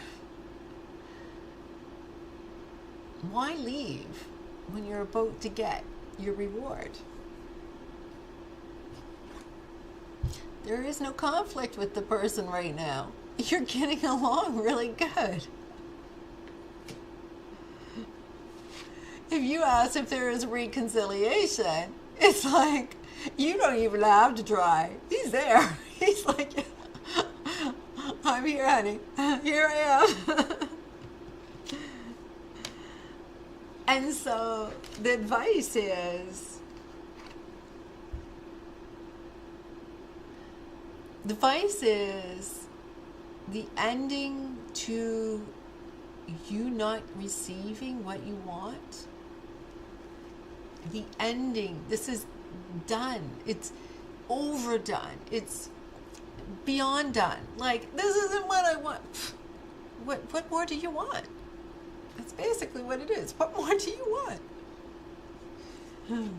Why leave when you're about to get your reward? There is no conflict with the person right now. You're getting along really good. If you ask if there is reconciliation, it's like, you don't even have to try. He's there. He's like, I'm here, honey. Here I am. And so the advice is, the ending to you not receiving what you want. The ending, this is done. It's overdone. It's beyond done. Like, this isn't what I want. What more do you want? That's basically what it is. What more do you want?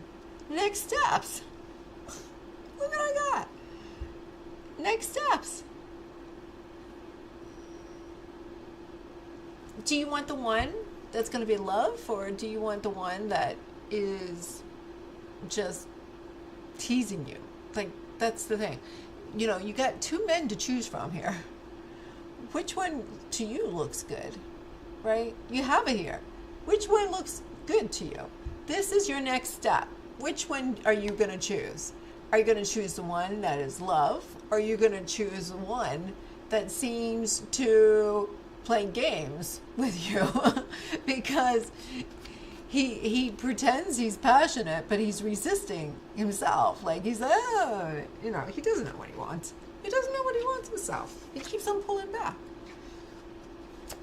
Next steps. Look what I got. Next steps. Do you want the one that's going to be love, or do you want the one that is just teasing you? Like, that's the thing. You know, you got two men to choose from here. Which one to you looks good, right? You have it here. Which one looks good to you? This is your next step. Which one are you going to choose? Are you going to choose the one that is love? Or are you going to choose the one that seems to play games with you? Because he pretends he's passionate, but he's resisting himself. Like he's like, oh, you know, he doesn't know what he wants. He doesn't know what he wants himself. He keeps on pulling back.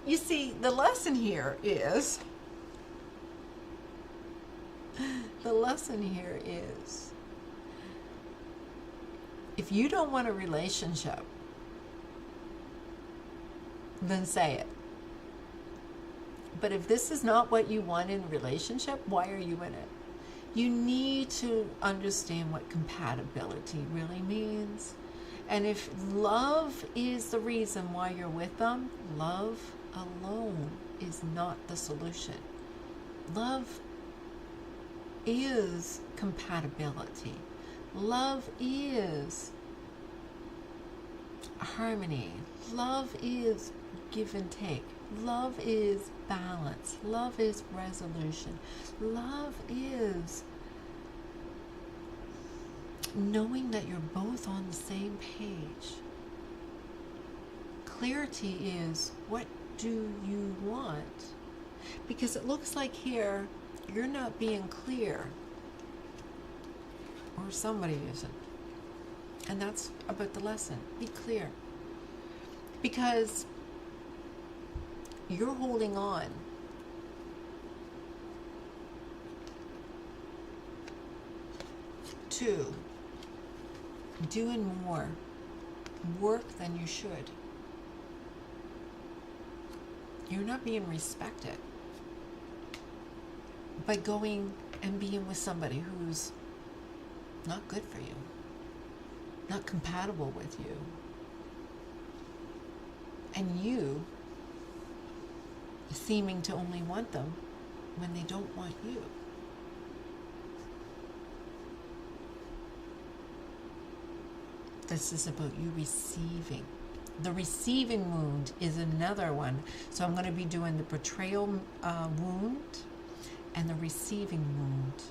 You see, the lesson here is, if you don't want a relationship, then say it. But if this is not what you want in a relationship, why are you in it? You need to understand what compatibility really means. And if love is the reason why you're with them, love alone is not the solution. Love is compatibility. Love is harmony. Love is give and take. Love is balance. Love is resolution. Love is knowing that you're both on the same page. Clarity is, what do you want? Because it looks like here you're not being clear, or somebody isn't. And that's about the lesson. Be clear. Because you're holding on to doing more work than you should. You're not being respected by going and being with somebody who's not good for you, not compatible with you, and you seeming to only want them when they don't want you. This is about you receiving. The receiving wound is another one. So I'm going to be doing the betrayal wound and the receiving wound.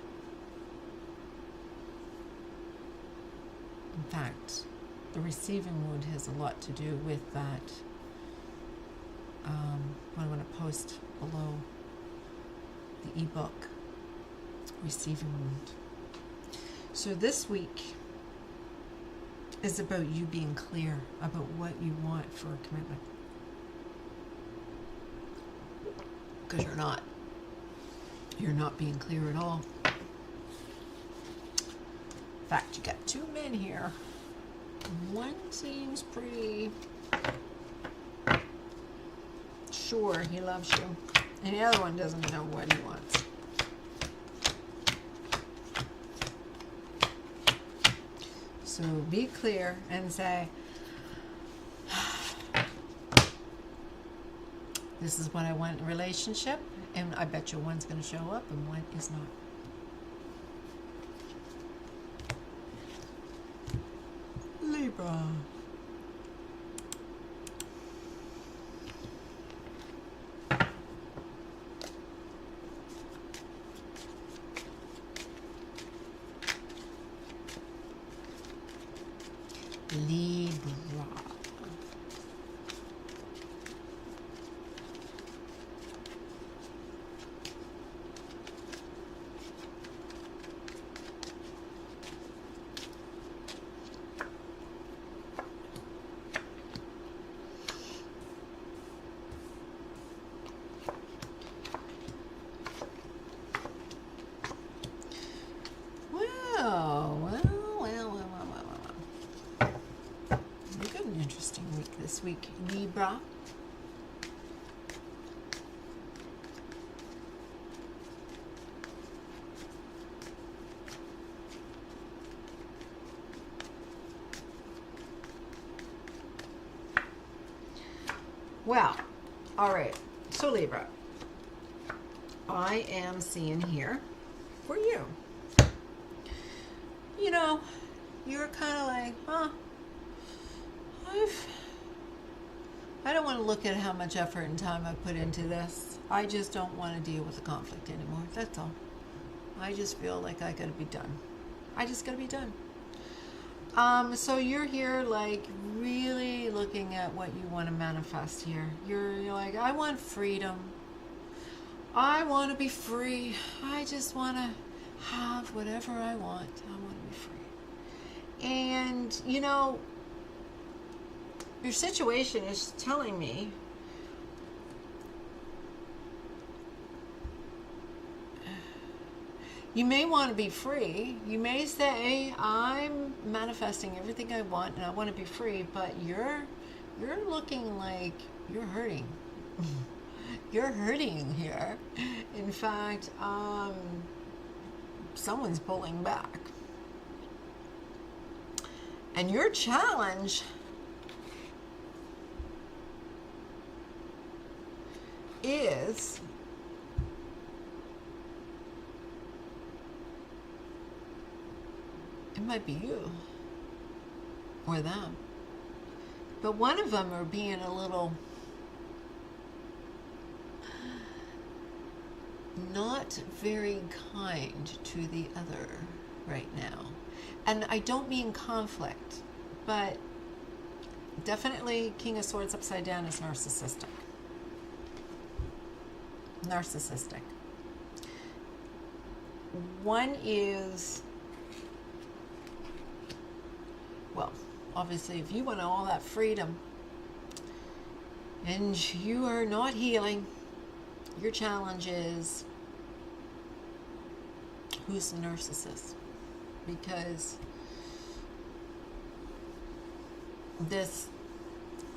In fact, the receiving wound has a lot to do with that. What I'm going to post below the ebook, Receiving Wound. So this week is about you being clear about what you want for a commitment. Because you're not. You're not being clear at all. In fact, you got two men here. One seems pretty sure he loves you, and the other one doesn't know what he wants. So be clear and say, this is what I want in a relationship, and I bet you one's going to show up and one is not. Libra. Libra. This week, Libra. Well, all right. So Libra, I am seeing here for you. You know, you're kind of like, I don't want to look at how much effort and time I put into this. I just don't want to deal with the conflict anymore. That's all. I just feel like I gotta be done. I just gotta be done. So you're here like really looking at what you want to manifest here. You're like, I want freedom. I want to be free. I just want to have whatever I want. I want to be free. And, you know, your situation is telling me you may want to be free. You may say, I'm manifesting everything I want and I want to be free, but you're looking like you're hurting. You're hurting here. In fact, someone's pulling back. And your challenge is it might be you or them. But one of them are being a little not very kind to the other right now. And I don't mean conflict, but definitely King of Swords upside down is narcissistic. Narcissistic. One is, well, obviously if you want all that freedom and you are not healing, your challenge is, who's the narcissist? Because this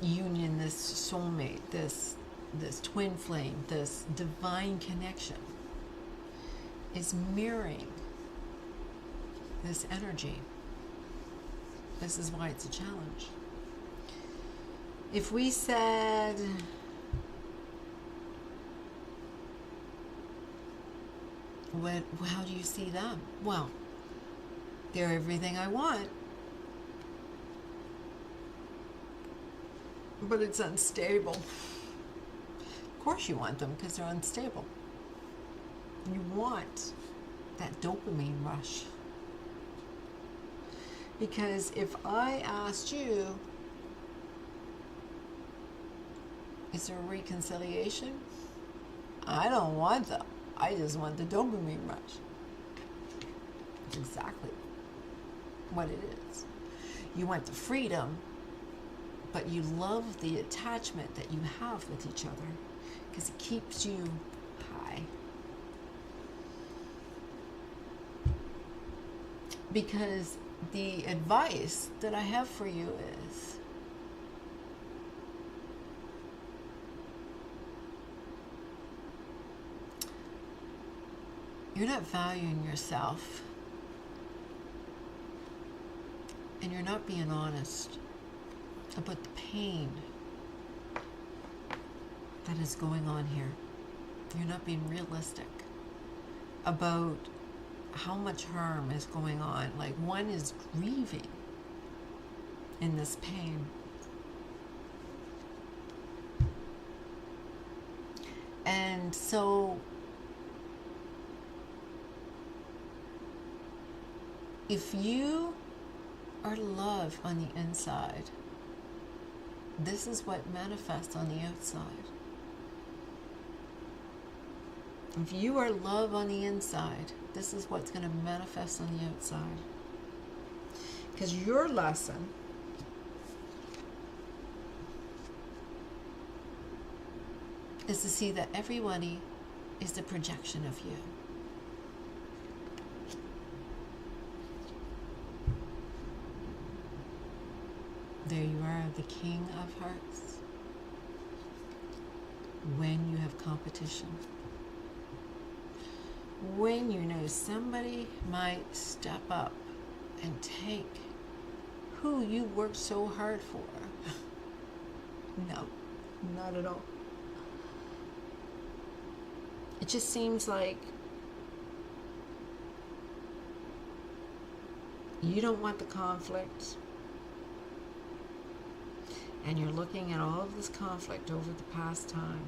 union, this soulmate, this twin flame, this divine connection is mirroring this energy. This is why it's a challenge. If we said, how do you see them? Well, they're everything I want, but it's unstable. Of course you want them because they're unstable. You want that dopamine rush. Because if I asked you, is there a reconciliation? I don't want them. I just want the dopamine rush. That's exactly what it is. You want the freedom, but you love the attachment that you have with each other because it keeps you high. Because the advice that I have for you is, you're not valuing yourself, and you're not being honest about the pain that is going on here. You're not being realistic about how much harm is going on. Like, one is grieving in this pain. And so if you are love on the inside, this is what manifests on the outside. If you are love on the inside, this is what's going to manifest on the outside. Because your lesson is to see that everybody is the projection of you. There you are, the King of Hearts. When you have competition, when you know somebody might step up and take who you worked so hard for. No, not at all. It just seems like you don't want the conflict, and you're looking at all of this conflict over the past time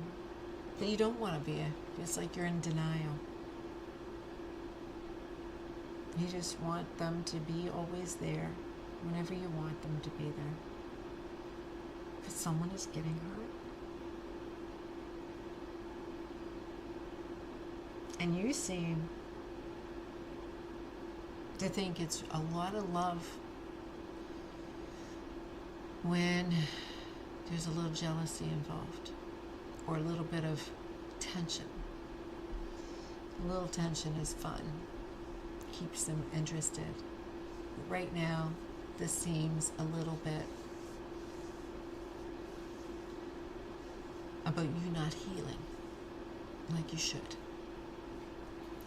that you don't want to be. It's like you're in denial. You just want them to be always there whenever you want them to be there. But someone is getting hurt. And you seem to think it's a lot of love when there's a little jealousy involved, or a little bit of tension. A little tension is fun, keeps them interested. But right now, this seems a little bit about you not healing like you should.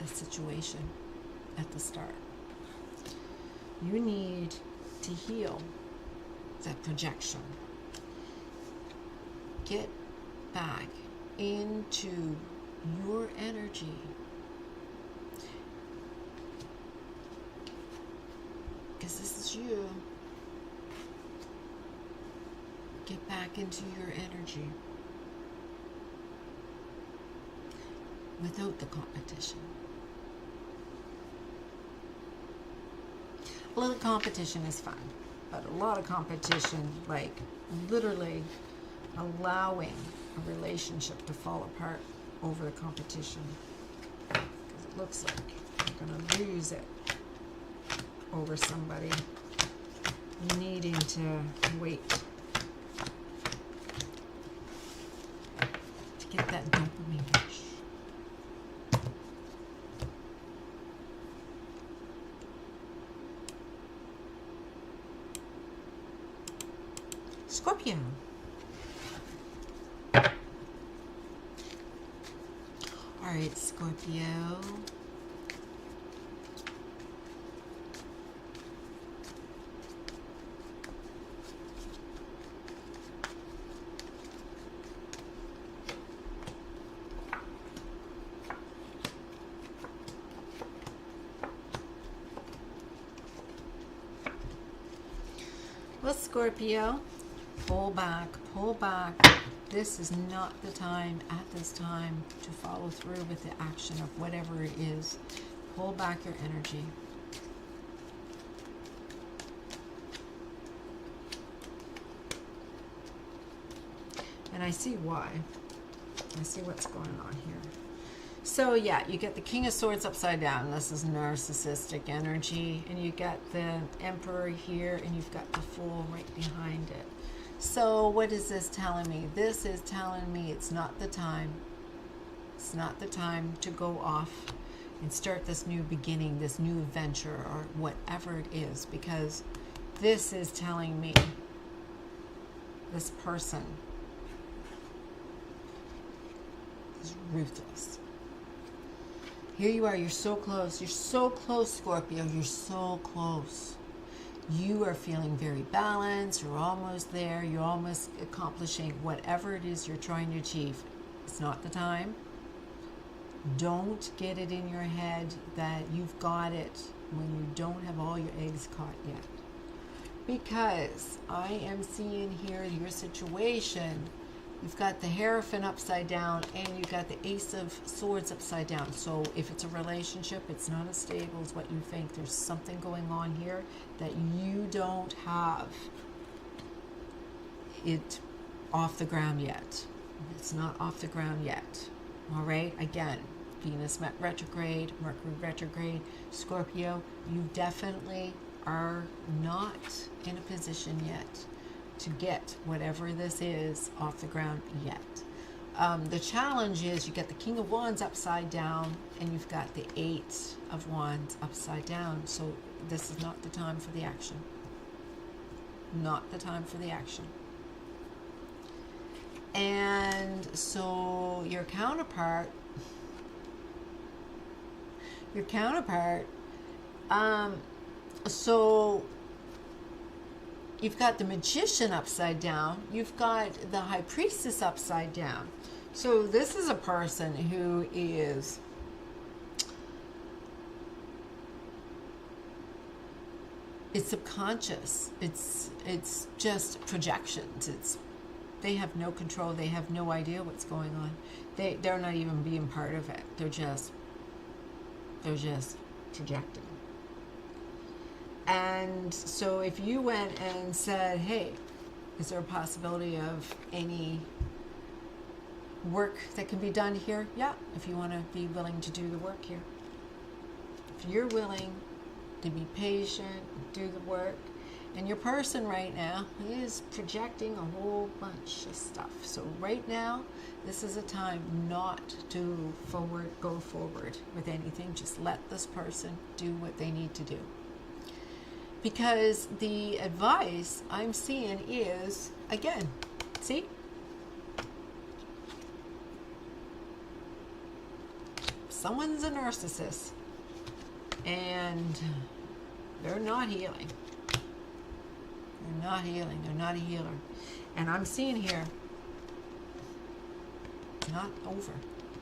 A situation at the start. You need to heal that projection. Get back into your energy. Because this is you. Get back into your energy without the competition. A little competition is fun, but a lot of competition, like literally allowing a relationship to fall apart over the competition. Because it looks like you're going to lose it over somebody needing to wait to get that dopamine rush. Scorpio. All right, Scorpio. Well, Scorpio, pull back, pull back. This is not the time, at this time, to follow through with the action of whatever it is. Pull back your energy. And I see why. I see what's going on here. So yeah, you get the King of Swords upside down. This is narcissistic energy. And you got the Emperor here, and you've got the Fool right behind it. So what is this telling me? This is telling me it's not the time. It's not the time to go off and start this new beginning, this new adventure, or whatever it is. Because this is telling me this person is ruthless. Here you are, you're so close. You're so close, Scorpio. You're so close. You are feeling very balanced. You're almost there. You're almost accomplishing whatever it is you're trying to achieve. It's not the time. Don't get it in your head that you've got it when you don't have all your eggs caught yet. Because I am seeing here your situation. You've got the Hierophant upside down, and you've got the Ace of Swords upside down. So if it's a relationship, it's not as stable as what you think. There's something going on here that you don't have it off the ground yet. It's not off the ground yet. All right? Again, Venus retrograde, Mercury retrograde, Scorpio, you definitely are not in a position yet to get whatever this is off the ground yet. The challenge is you get the King of Wands upside down, and you've got the Eight of Wands upside down. So this is not the time for the action. Not the time for the action. And so your counterpart, so you've got the Magician upside down. You've got the High Priestess upside down. So this is a person who is it's subconscious. It's just projections. They have no control. They have no idea what's going on. They're not even being part of it. They're just projecting. And so if you went and said, hey, is there a possibility of any work that can be done here, yeah, if you want to be willing to do the work here. If you're willing to be patient, do the work, and your person right now is projecting a whole bunch of stuff. So right now, this is a time not to go forward with anything. Just let this person do what they need to do. Because the advice I'm seeing is, again, see? Someone's a narcissist and they're not healing. They're not healing. They're not a healer. And I'm seeing here, not over.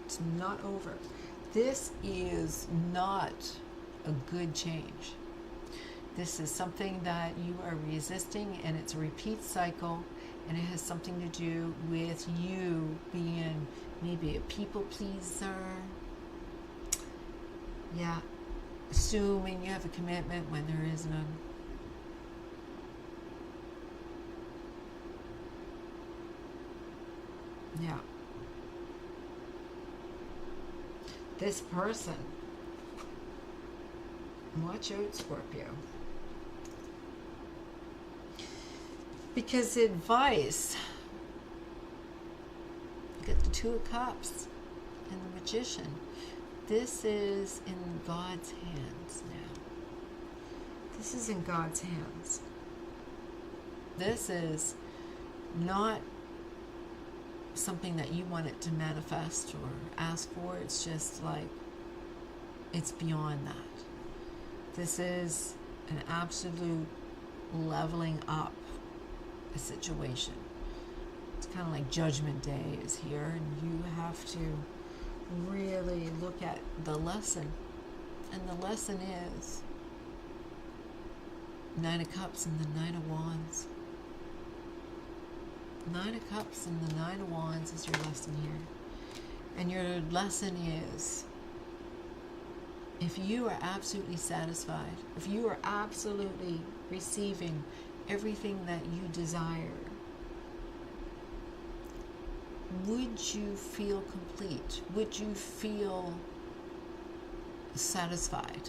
It's not over. This is not a good change. This is something that you are resisting, and it's a repeat cycle, and it has something to do with you being maybe a people pleaser. Yeah, assuming you have a commitment when there is none. Yeah. This person, watch out, Scorpio. Because advice, you get the Two of Cups and the Magician. This is in God's hands now. This is in God's hands. This is not something that you want it to manifest or ask for. It's just like, it's beyond that. This is an absolute leveling up a situation. It's kind of like Judgment Day is here, and you have to really look at the lesson. And the lesson is Nine of Cups and the Nine of Wands. Nine of Cups and the Nine of Wands is your lesson here. And your lesson is, if you are absolutely satisfied, if you are absolutely receiving everything that you desire, would you feel complete? Would you feel satisfied?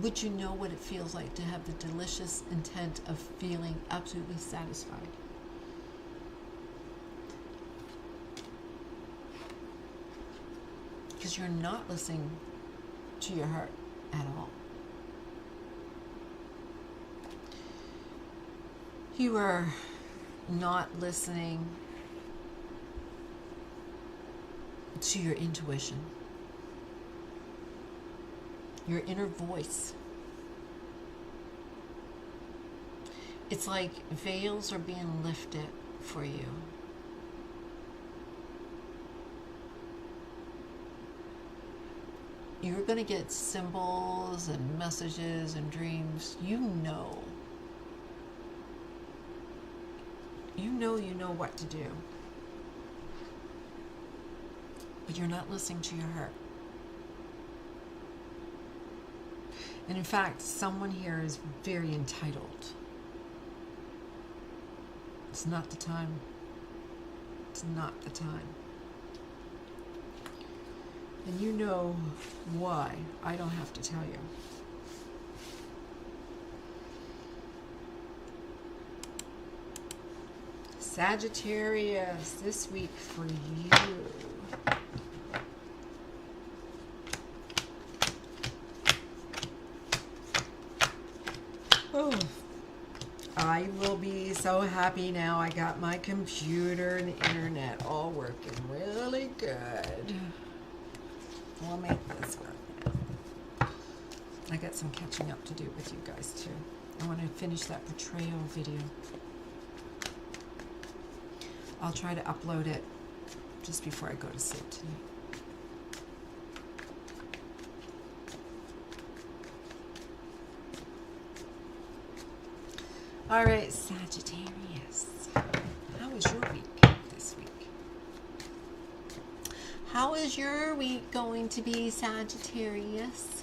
Would you know what it feels like to have the delicious intent of feeling absolutely satisfied? Because you're not listening to your heart at all. You are not listening to your intuition, your inner voice. It's like veils are being lifted for you. You're going to get symbols and messages and dreams. You know what to do. But you're not listening to your heart. And in fact, someone here is very entitled. It's not the time. It's not the time. And you know why. I don't have to tell you. Sagittarius, this week for you. Oh, I will be so happy now. I got my computer and the internet all working really good. We'll make this work. I got some catching up to do with you guys too. I want to finish that portrayal video. I'll try to upload it just before I go to sleep tonight. All right, Sagittarius. How was your week this week? How is your week going to be, Sagittarius?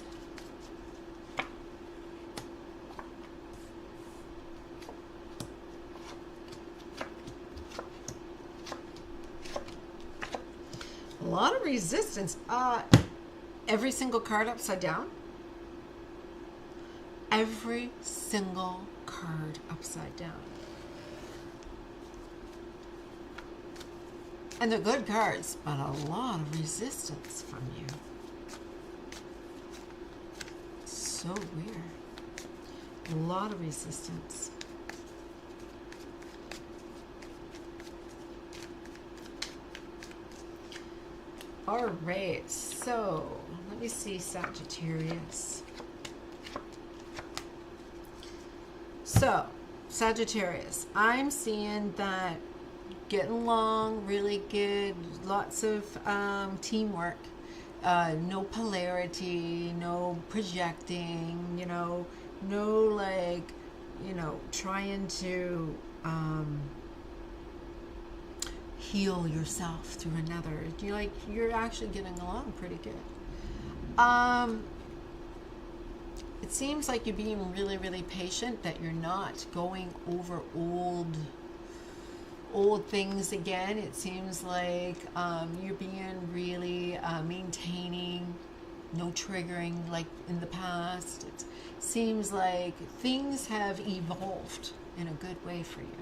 lot of resistance. Every single card upside down. Every single card upside down. And they're good cards, but a lot of resistance from you. So weird. A lot of resistance. All right, so let me see Sagittarius. So, Sagittarius, I'm seeing that getting along really good, lots of teamwork, no polarity, no projecting, no like, trying to heal yourself through another. You're actually getting along pretty good. It seems like you're being really, really patient, that you're not going over old things again. It seems like you're being really maintaining, no triggering like in the past. It seems like things have evolved in a good way for you.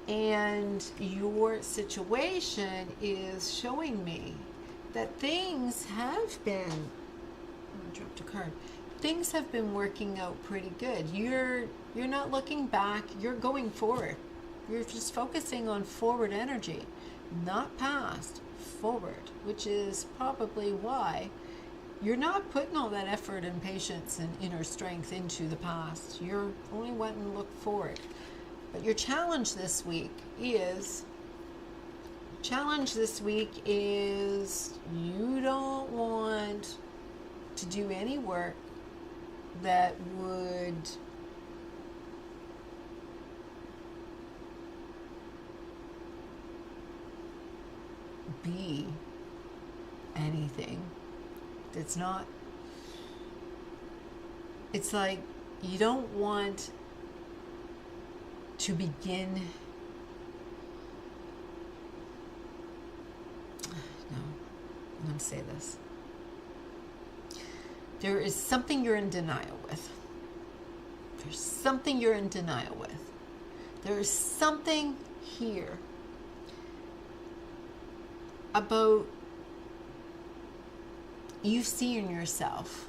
And your situation is showing me that things have been, I dropped a card. Things have been working out pretty good. You're not looking back, you're going forward. You're just focusing on forward energy, not past, forward, which is probably why you're not putting all that effort and patience and inner strength into the past. You're only wanting to look forward. But your challenge this week is you don't want to do any work that would be anything that's not. It's like you don't want to begin. No, I'm going to say this. There is something you're in denial with. There's something you're in denial with. There is something here about you seeing yourself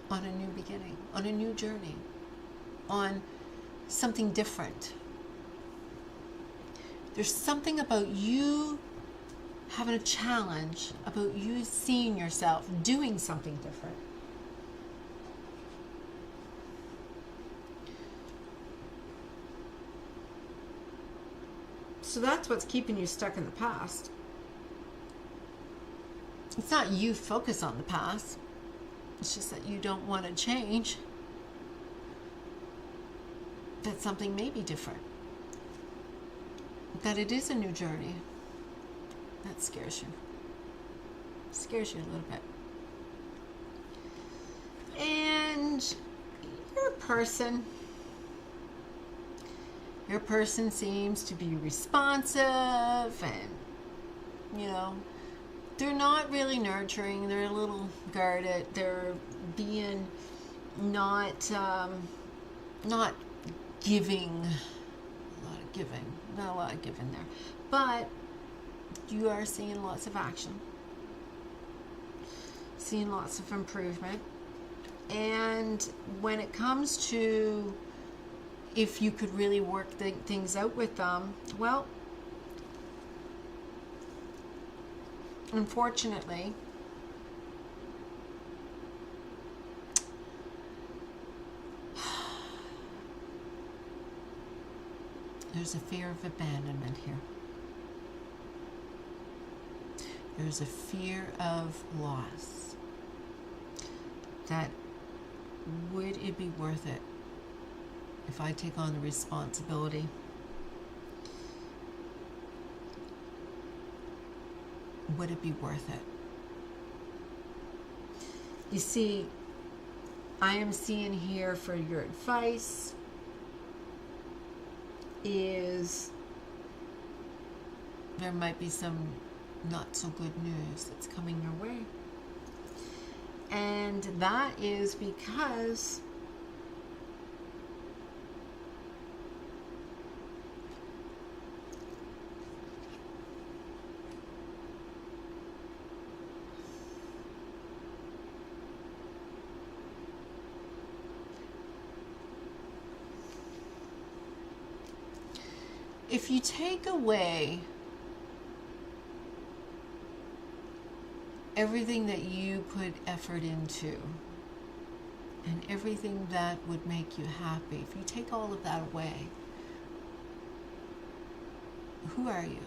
on a new beginning, on a new journey, on something different. There's something about you having a challenge, about you seeing yourself doing something different. So that's what's keeping you stuck in the past. It's not you focus on the past. It's just that you don't want to change. That something may be different. That it is a new journey. That scares you. Scares you a little bit. And your person seems to be responsive, and they're not really nurturing. They're a little guarded. They're being not giving. Not a lot of giving there, but you are seeing lots of action, seeing lots of improvement. And when it comes to if you could really work things out with them, well, unfortunately, there's a fear of abandonment here. There's a fear of loss. That would it be worth it if I take on the responsibility? Would it be worth it? You see, I am seeing here for your advice, is there might be some not so good news that's coming your way. And that is because if you take away everything that you put effort into and everything that would make you happy, if you take all of that away, who are you?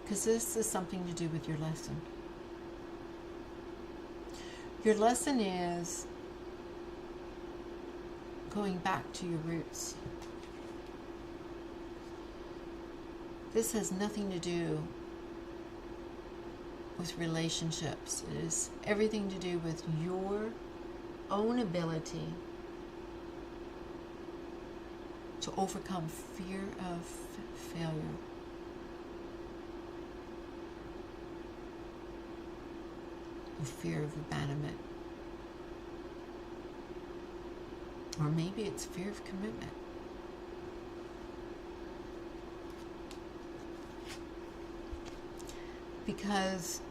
Because this is something to do with your lesson. Your lesson is going back to your roots. This has nothing to do with relationships. It is everything to do with your own ability to overcome fear of failure. Or fear of abandonment. Or maybe it's fear of commitment. Because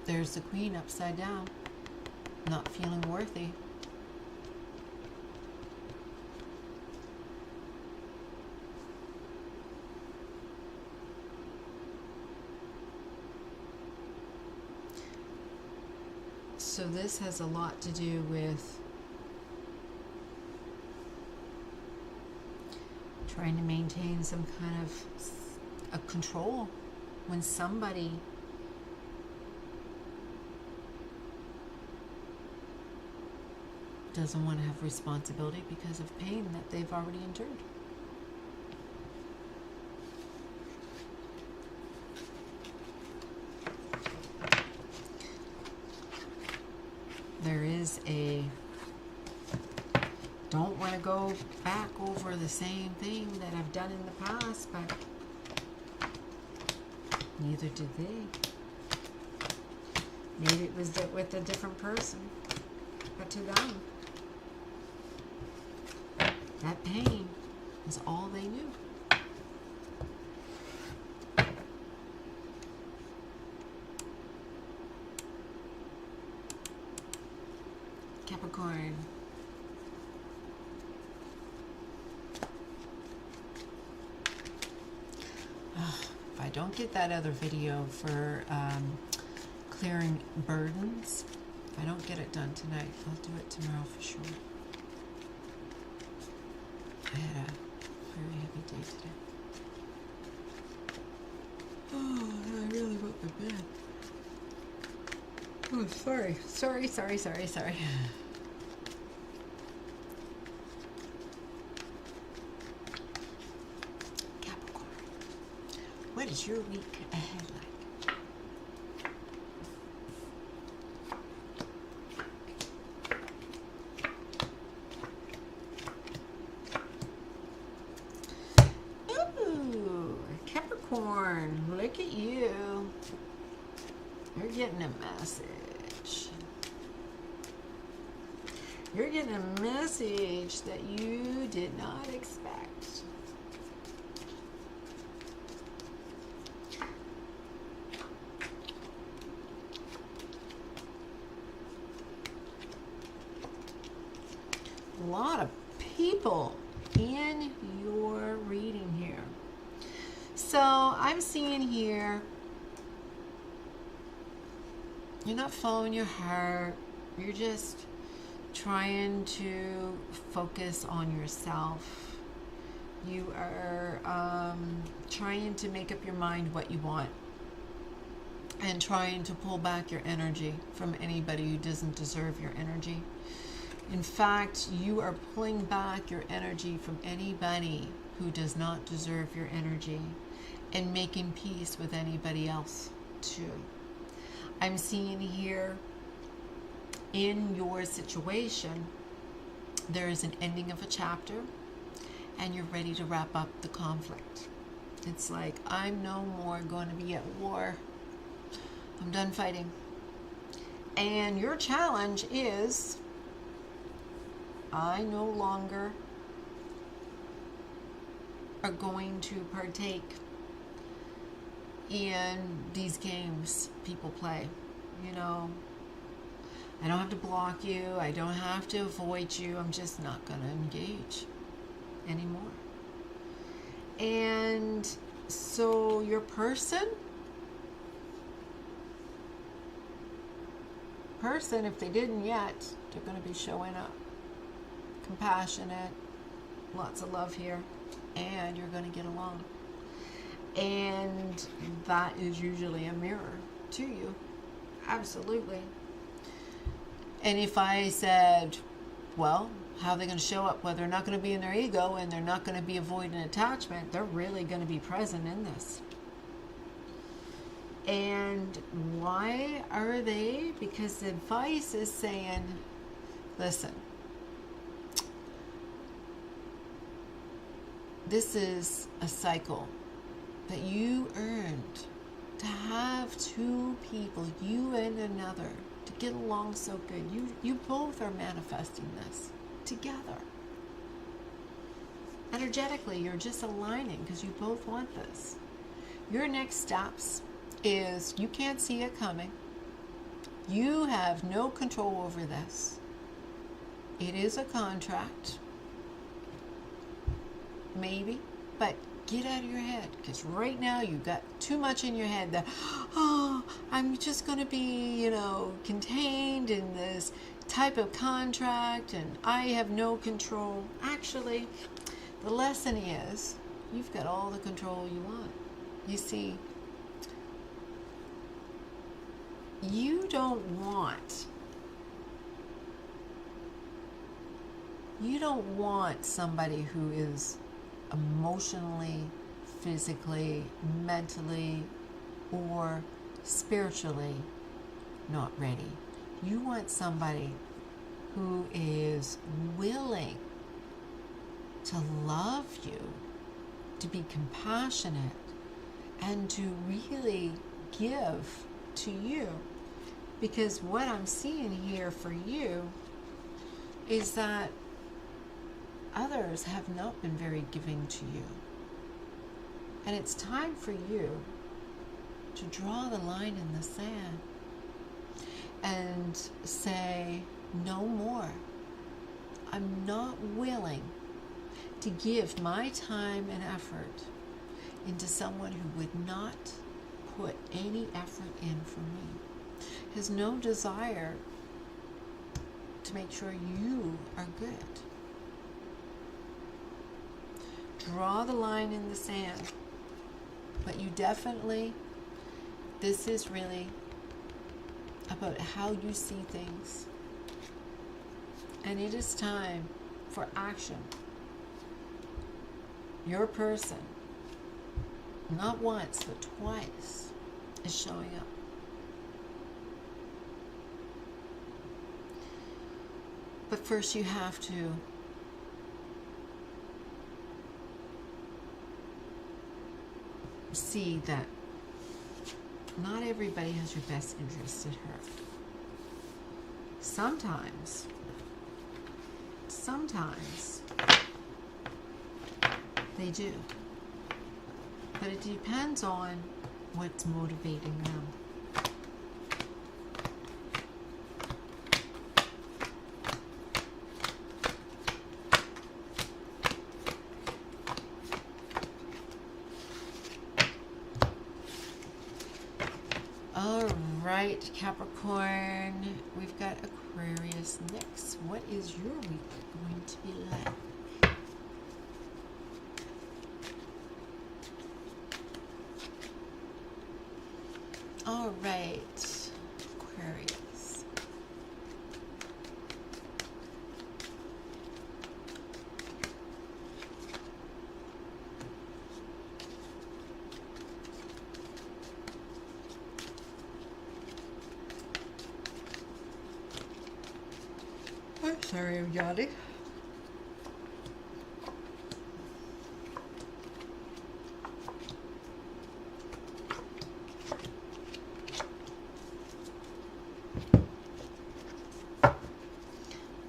there's the Queen upside down, not feeling worthy. So this has a lot to do with trying to maintain some kind of a control when somebody doesn't want to have responsibility because of pain that they've already endured. There is a don't want to go back over the same thing that I've done in the past, but neither did they. Maybe it was with a different person, but to them, that pain is all they knew. Capricorn. If I don't get that other video for clearing burdens, if I don't get it done tonight, I'll do it tomorrow for sure. I had a very heavy day today. Oh, I really went to bed. Oh, sorry. Sorry. Capricorn, what is your week ahead like? Ooh, Capricorn, look at you. You're getting a message. You're getting a message that you did not expect. A lot of people in your reading here. So I'm seeing here, you're not following your heart. You're just trying to focus on yourself. You are trying to make up your mind what you want and trying to pull back your energy from anybody who doesn't deserve your energy. In fact, you are pulling back your energy from anybody who does not deserve your energy. and making peace with anybody else too. I'm seeing here in your situation, there is an ending of a chapter and you're ready to wrap up the conflict. It's like, I'm no more going to be at war. I'm done fighting. And your challenge is, I no longer are going to partake in these games people play. You know, I don't have to block you. I don't have to avoid you. I'm just not going to engage anymore. And so your person, if they didn't yet, they're going to be showing up. Compassionate, lots of love here, and you're going to get along. And that is usually a mirror to you. Absolutely. And if I said, well, how are they going to show up? Well, they're not going to be in their ego and they're not going to be avoiding attachment. They're really going to be present in this. And why are they? Because the advice is saying, listen, this is a cycle that you earned to have two people, you and another, to get along so good. You both are manifesting this together. Energetically, you're just aligning because you both want this. Your next steps is you can't see it coming. You have no control over this. It is a contract. Maybe, but get out of your head, because right now you've got too much in your head that, oh, I'm just going to be, contained in this type of contract and I have no control. Actually, the lesson is you've got all the control you want. You see, you don't want somebody who is emotionally, physically, mentally, or spiritually not ready. You want somebody who is willing to love you, to be compassionate, and to really give to you. Because what I'm seeing here for you is that others have not been very giving to you. And it's time for you to draw the line in the sand and say, no more. I'm not willing to give my time and effort into someone who would not put any effort in for me, has no desire to make sure you are good. Draw the line in the sand. But you definitely, this is really about how you see things. And it is time for action. Your person, not once, but twice, is showing up. But first you have to see that not everybody has your best interest at heart. Sometimes they do. But it depends on what's motivating them. All right, Capricorn, we've got Aquarius next. What is your week going to be like? All right, Aquarius. Oh, sorry, I'm yawning.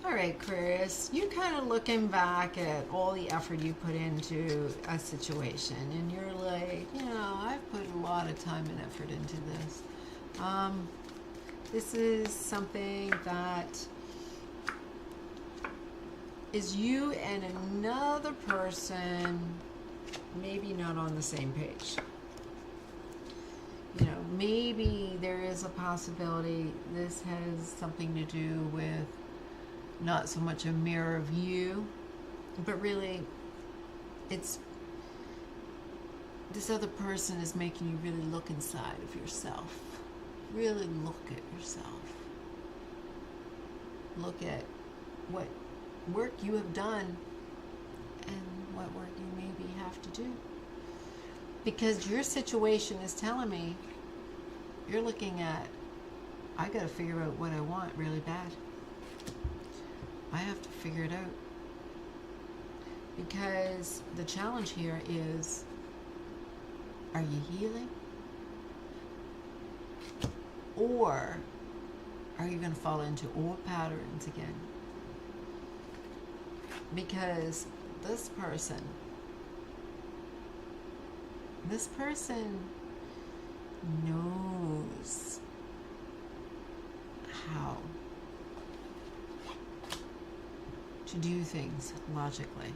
All right, Aquarius, you're kind of looking back at all the effort you put into a situation, and you're like, I've put a lot of time and effort into this. This is something that is you and another person maybe not on the same page. Maybe there is a possibility this has something to do with not so much a mirror of you, but really it's this other person is making you really look inside of yourself. Really look at yourself. Look at what work you have done and what work you maybe have to do. Because your situation is telling me you're looking at, I got to figure out what I want really bad. I have to figure it out. Because the challenge here is, are you healing? Or are you going to fall into old patterns again? Because this person knows how to do things logically.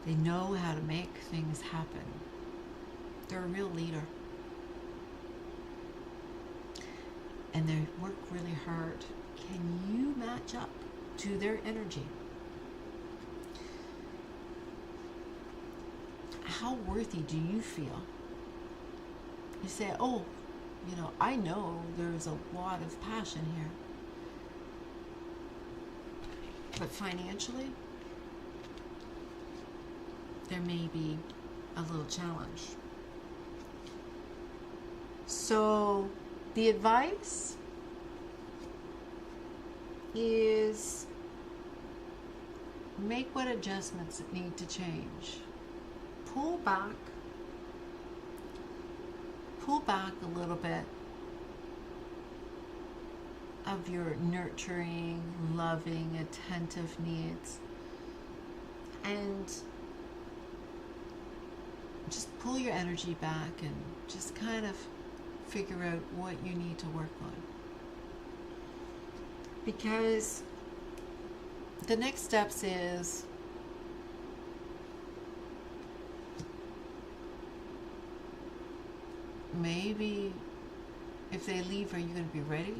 They know how to make things happen. They're a real leader. And they work really hard. Can you match up to their energy? How worthy do you feel? You say, I know there's a lot of passion here. But financially, there may be a little challenge. So the advice is make what adjustments that need to change. Pull back a little bit of your nurturing, loving, attentive needs, and just pull your energy back and just kind of figure out what you need to work on. Because the next steps is maybe if they leave, are you going to be ready?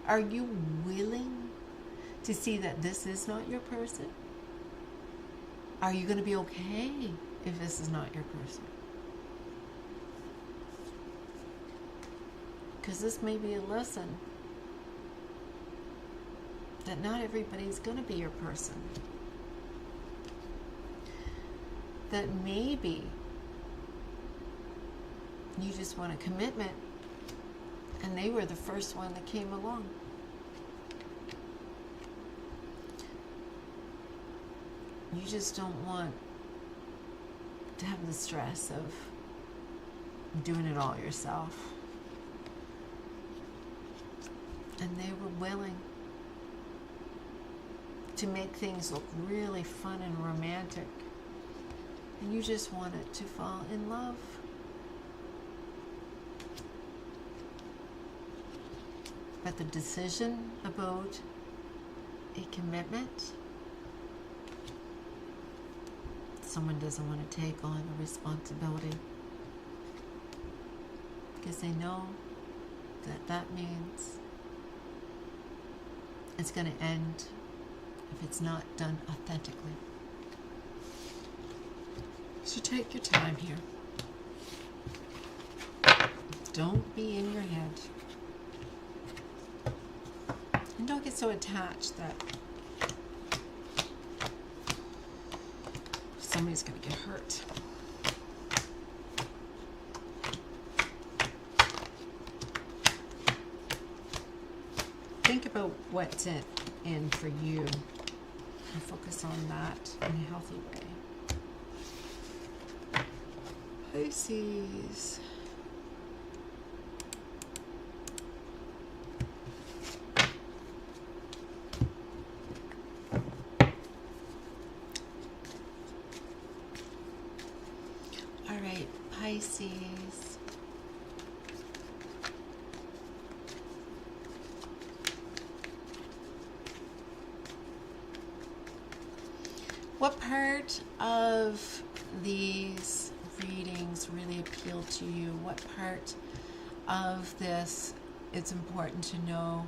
Are you willing to see that this is not your person? Are you going to be okay if this is not your person? Because this may be a lesson that not everybody's going to be your person. That maybe you just want a commitment and they were the first one that came along. You just don't want to have the stress of doing it all yourself. And they were willing to make things look really fun and romantic. And you just wanted to fall in love. But the decision about a commitment, someone doesn't want to take on the responsibility because they know that means it's going to end if it's not done authentically. So take your time here. Don't be in your head. And don't get so attached that somebody's going to get hurt. Think think about what's in for you and focus on that in a healthy way. Pisces. All right, Pisces. What part of these readings really appeal to you? What part of this it's important to know?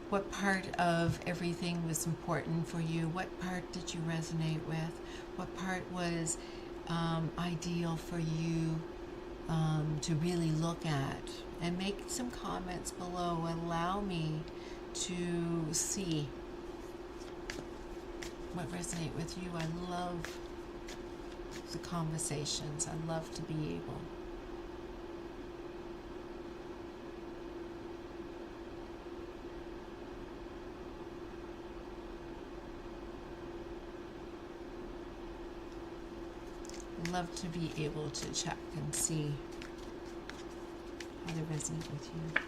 What part of everything was important for you? What part did you resonate with? What part was ideal for you to really look at? And make some comments below. Allow me to see what resonate with you. I love the conversations. I love to be able. I love to be able to check and see how they resonate with you.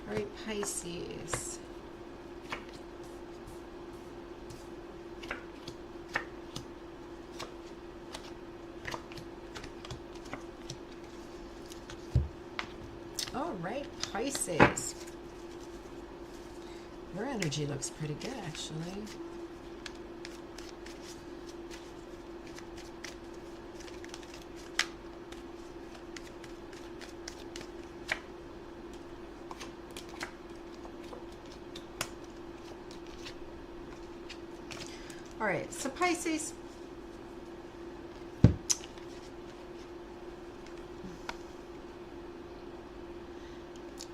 All right, Pisces. All right, Pisces. Your energy looks pretty good, actually. All right, so Pisces,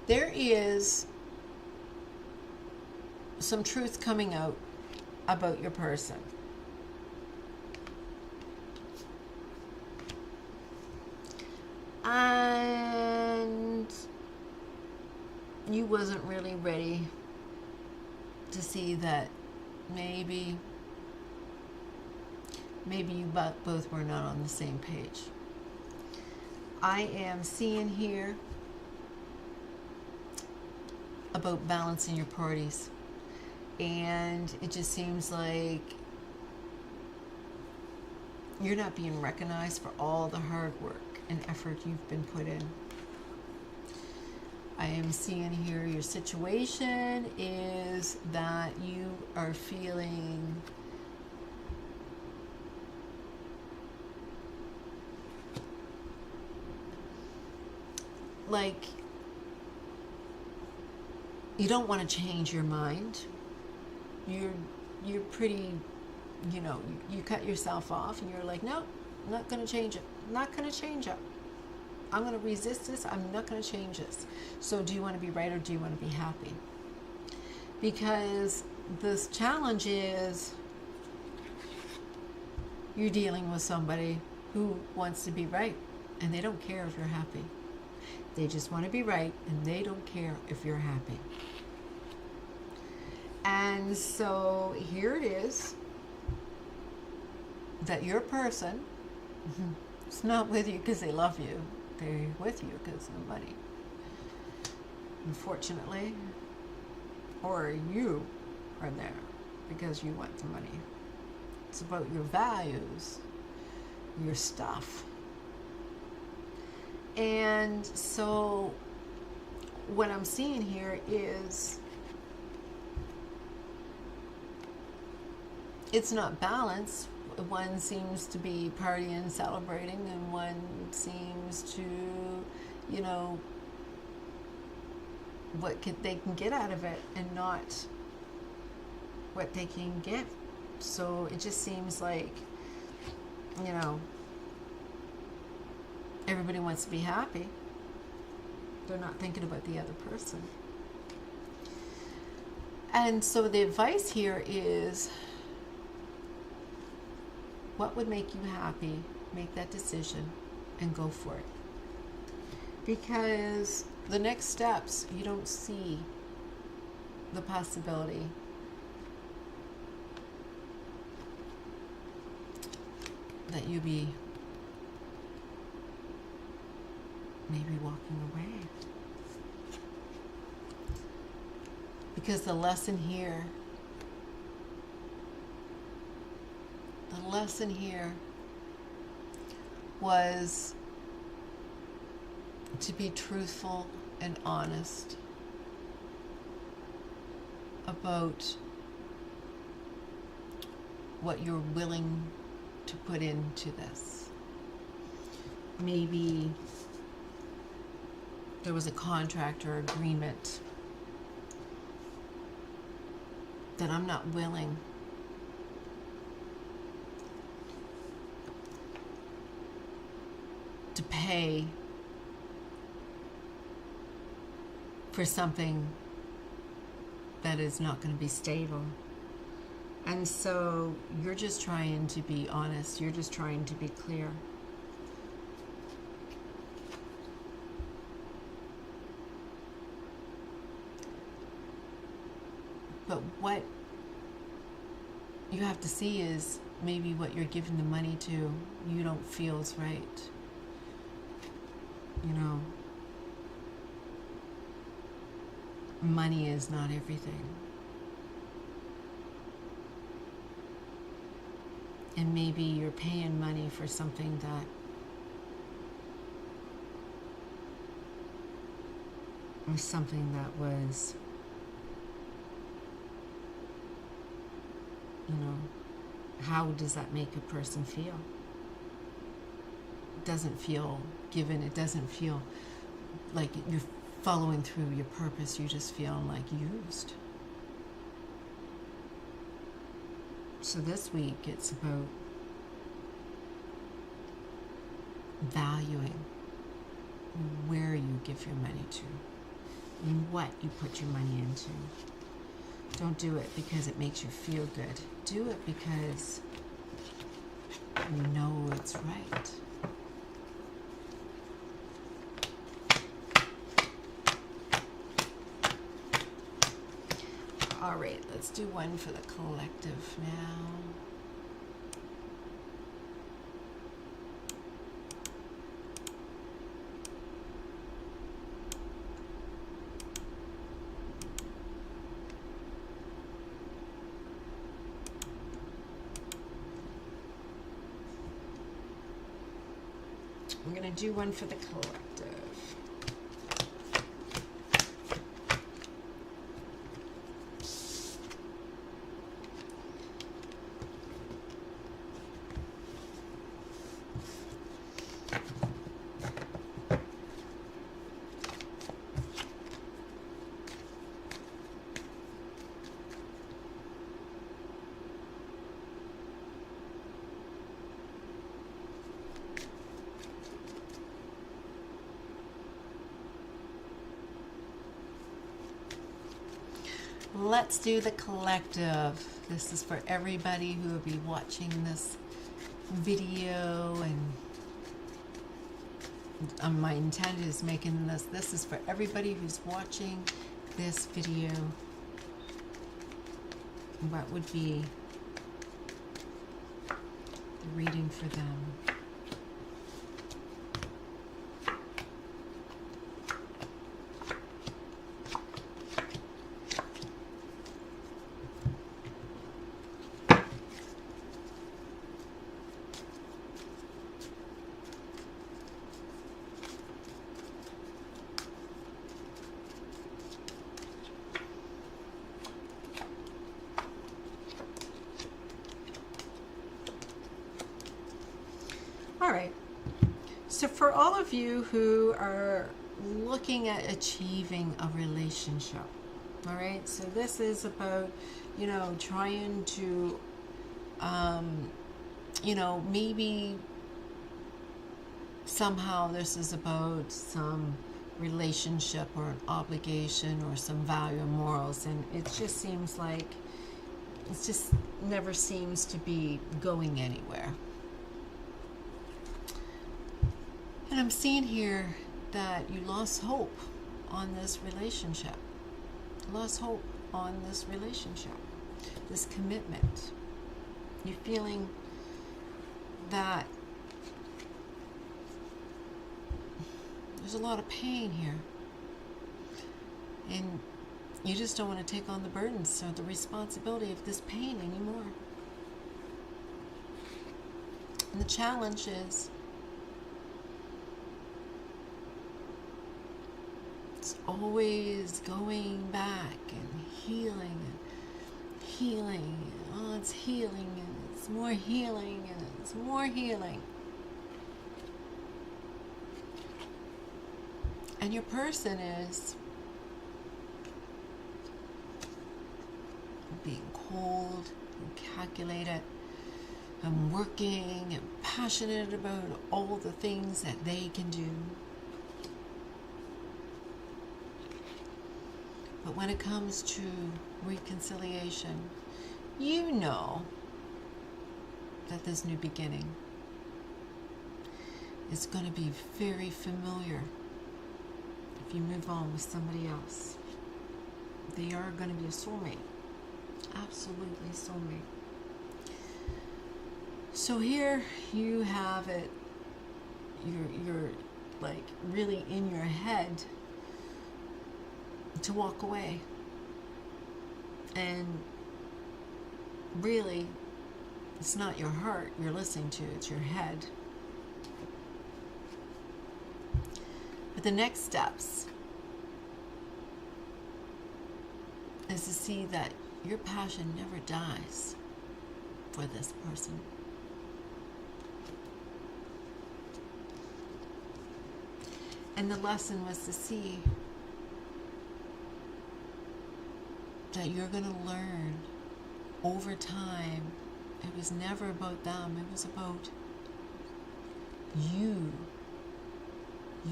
there is some truth coming out about your person. And you wasn't really ready to see that maybe you both were not on the same page. I am seeing here about balancing your parties, and it just seems like you're not being recognized for all the hard work and effort you've been put in. I am seeing here your situation is that you are feeling like you don't want to change your mind. You're pretty, you cut yourself off and you're like, no, I'm not going to change it. I'm not going to change it. I'm going to resist this. I'm not going to change this. So do you want to be right or do you want to be happy? Because this challenge is you're dealing with somebody who wants to be right and they don't care if you're happy. They just want to be right, and they don't care if you're happy. And so here it is that your person is not with you because they love you. They're with you because of the money. Unfortunately, or you are there because you want the money. It's about your values, your stuff. And so what I'm seeing here is it's not balanced. One seems to be partying, celebrating, and one seems to, what they can get out of it and not what they can get. So it just seems like, everybody wants to be happy. They're not thinking about the other person. And so the advice here is, what would make you happy? Make that decision and go for it. Because the next steps, you don't see the possibility that you be maybe walking away. Because the lesson here was to be truthful and honest about what you're willing to put into this. Maybe there was a contract or agreement that I'm not willing to pay for something that is not going to be stable. And so you're just trying to be honest. You're just trying to be clear. But what you have to see is maybe what you're giving the money to, you don't feel is right. You know, money is not everything. And maybe you're paying money for something that was something that was, you know, how does that make a person feel? It doesn't feel given. It doesn't feel like you're following through your purpose. You just feel like used. So this week it's about valuing where you give your money to and what you put your money into. Don't do it because it makes you feel good. Do it because you know it's right. All right, let's do one for the collective now. We're going to do one for the collective. Let's do the collective. This is for everybody who will be watching this video, and my intent is making this. This is for everybody who's watching this video. What would be the reading for them? All right, so for all of you who are looking at achieving a relationship, all right, so this is about, you know, trying to, you know, maybe somehow this is about some relationship or an obligation or some value and morals, and it just seems like it just never seems to be going anywhere. And I'm seeing here that you lost hope on this relationship, lost hope on this relationship, this commitment. You're feeling that there's a lot of pain here, and you just don't want to take on the burdens or the responsibility of this pain anymore. And the challenge is it's always going back and healing and healing. Oh, it's healing and it's more healing and it's more healing. And your person is being cold and calculated and working and passionate about all the things that they can do. But when it comes to reconciliation, you know that this new beginning is going to be very familiar if you move on with somebody else. They are going to be a soulmate. Absolutely soulmate. So here you have it. You're like really in your head to walk away. And really, it's not your heart you're listening to, it's your head. But the next steps is to see that your passion never dies for this person. And the lesson was to see that you're going to learn over time. It was never about them. It was about you.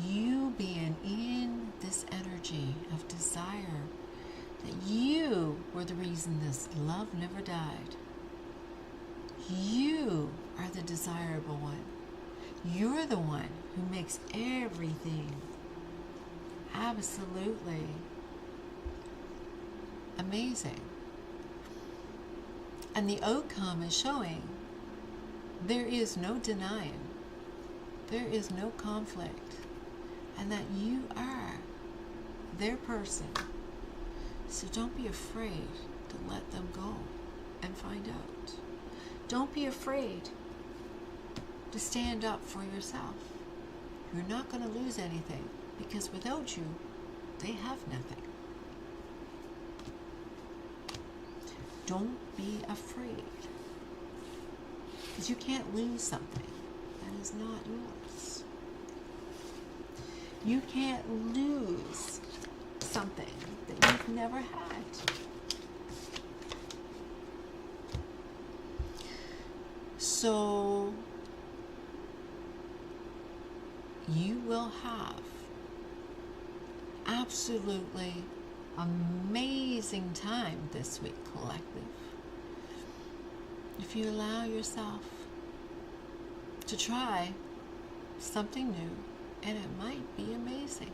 You being in this energy of desire. That you were the reason this love never died. You are the desirable one. You're the one who makes everything absolutely amazing. And the outcome is showing there is no denying, there is no conflict, and that you are their person. So don't be afraid to let them go and find out. Don't be afraid to stand up for yourself. You're not going to lose anything, because without you, they have nothing. Don't be afraid, because you can't lose something that is not yours. You can't lose something that you've never had. So you will have absolutely amazing time this week, collective, if you allow yourself to try something new, and it might be amazing.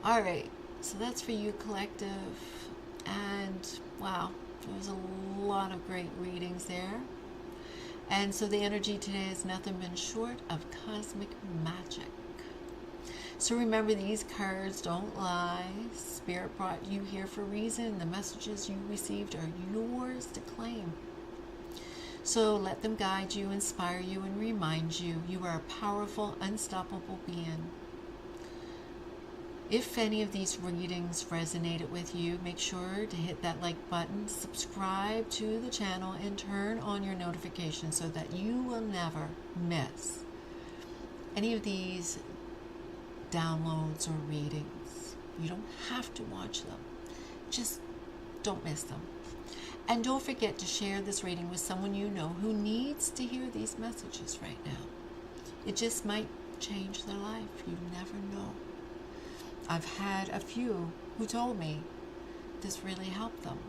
All right, so that's for you, collective. And wow, there was a lot of great readings there. And so the energy today has nothing been short of cosmic magic. So remember, these cards don't lie. Spirit brought you here for a reason. The messages you received are yours to claim. So let them guide you, inspire you, and remind you you are a powerful, unstoppable being. If any of these readings resonated with you, make sure to hit that like button, subscribe to the channel, and turn on your notifications so that you will never miss any of these downloads or readings. You don't have to watch them. Just don't miss them. And don't forget to share this reading with someone you know who needs to hear these messages right now. It just might change their life. You never know. I've had a few who told me this really helped them.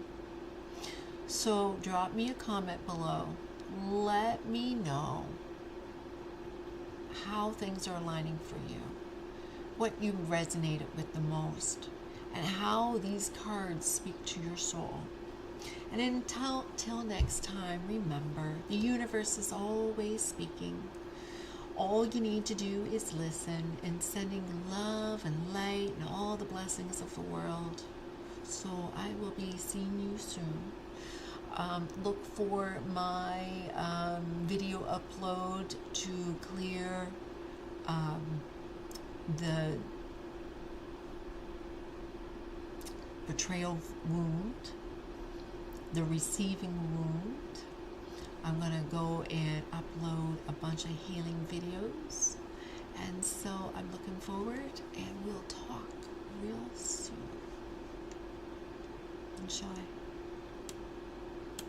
So drop me a comment below. Let me know how things are aligning for you. what you resonated with the most and how these cards speak to your soul. And until next time, remember, the universe is always speaking. All you need to do is listen, and sending love and light and all the blessings of the world. So I will be seeing you soon. Look for my video upload to clear the betrayal wound, the receiving wound. I'm going to go and upload a bunch of healing videos. And so I'm looking forward, and we'll talk real soon. Enjoy.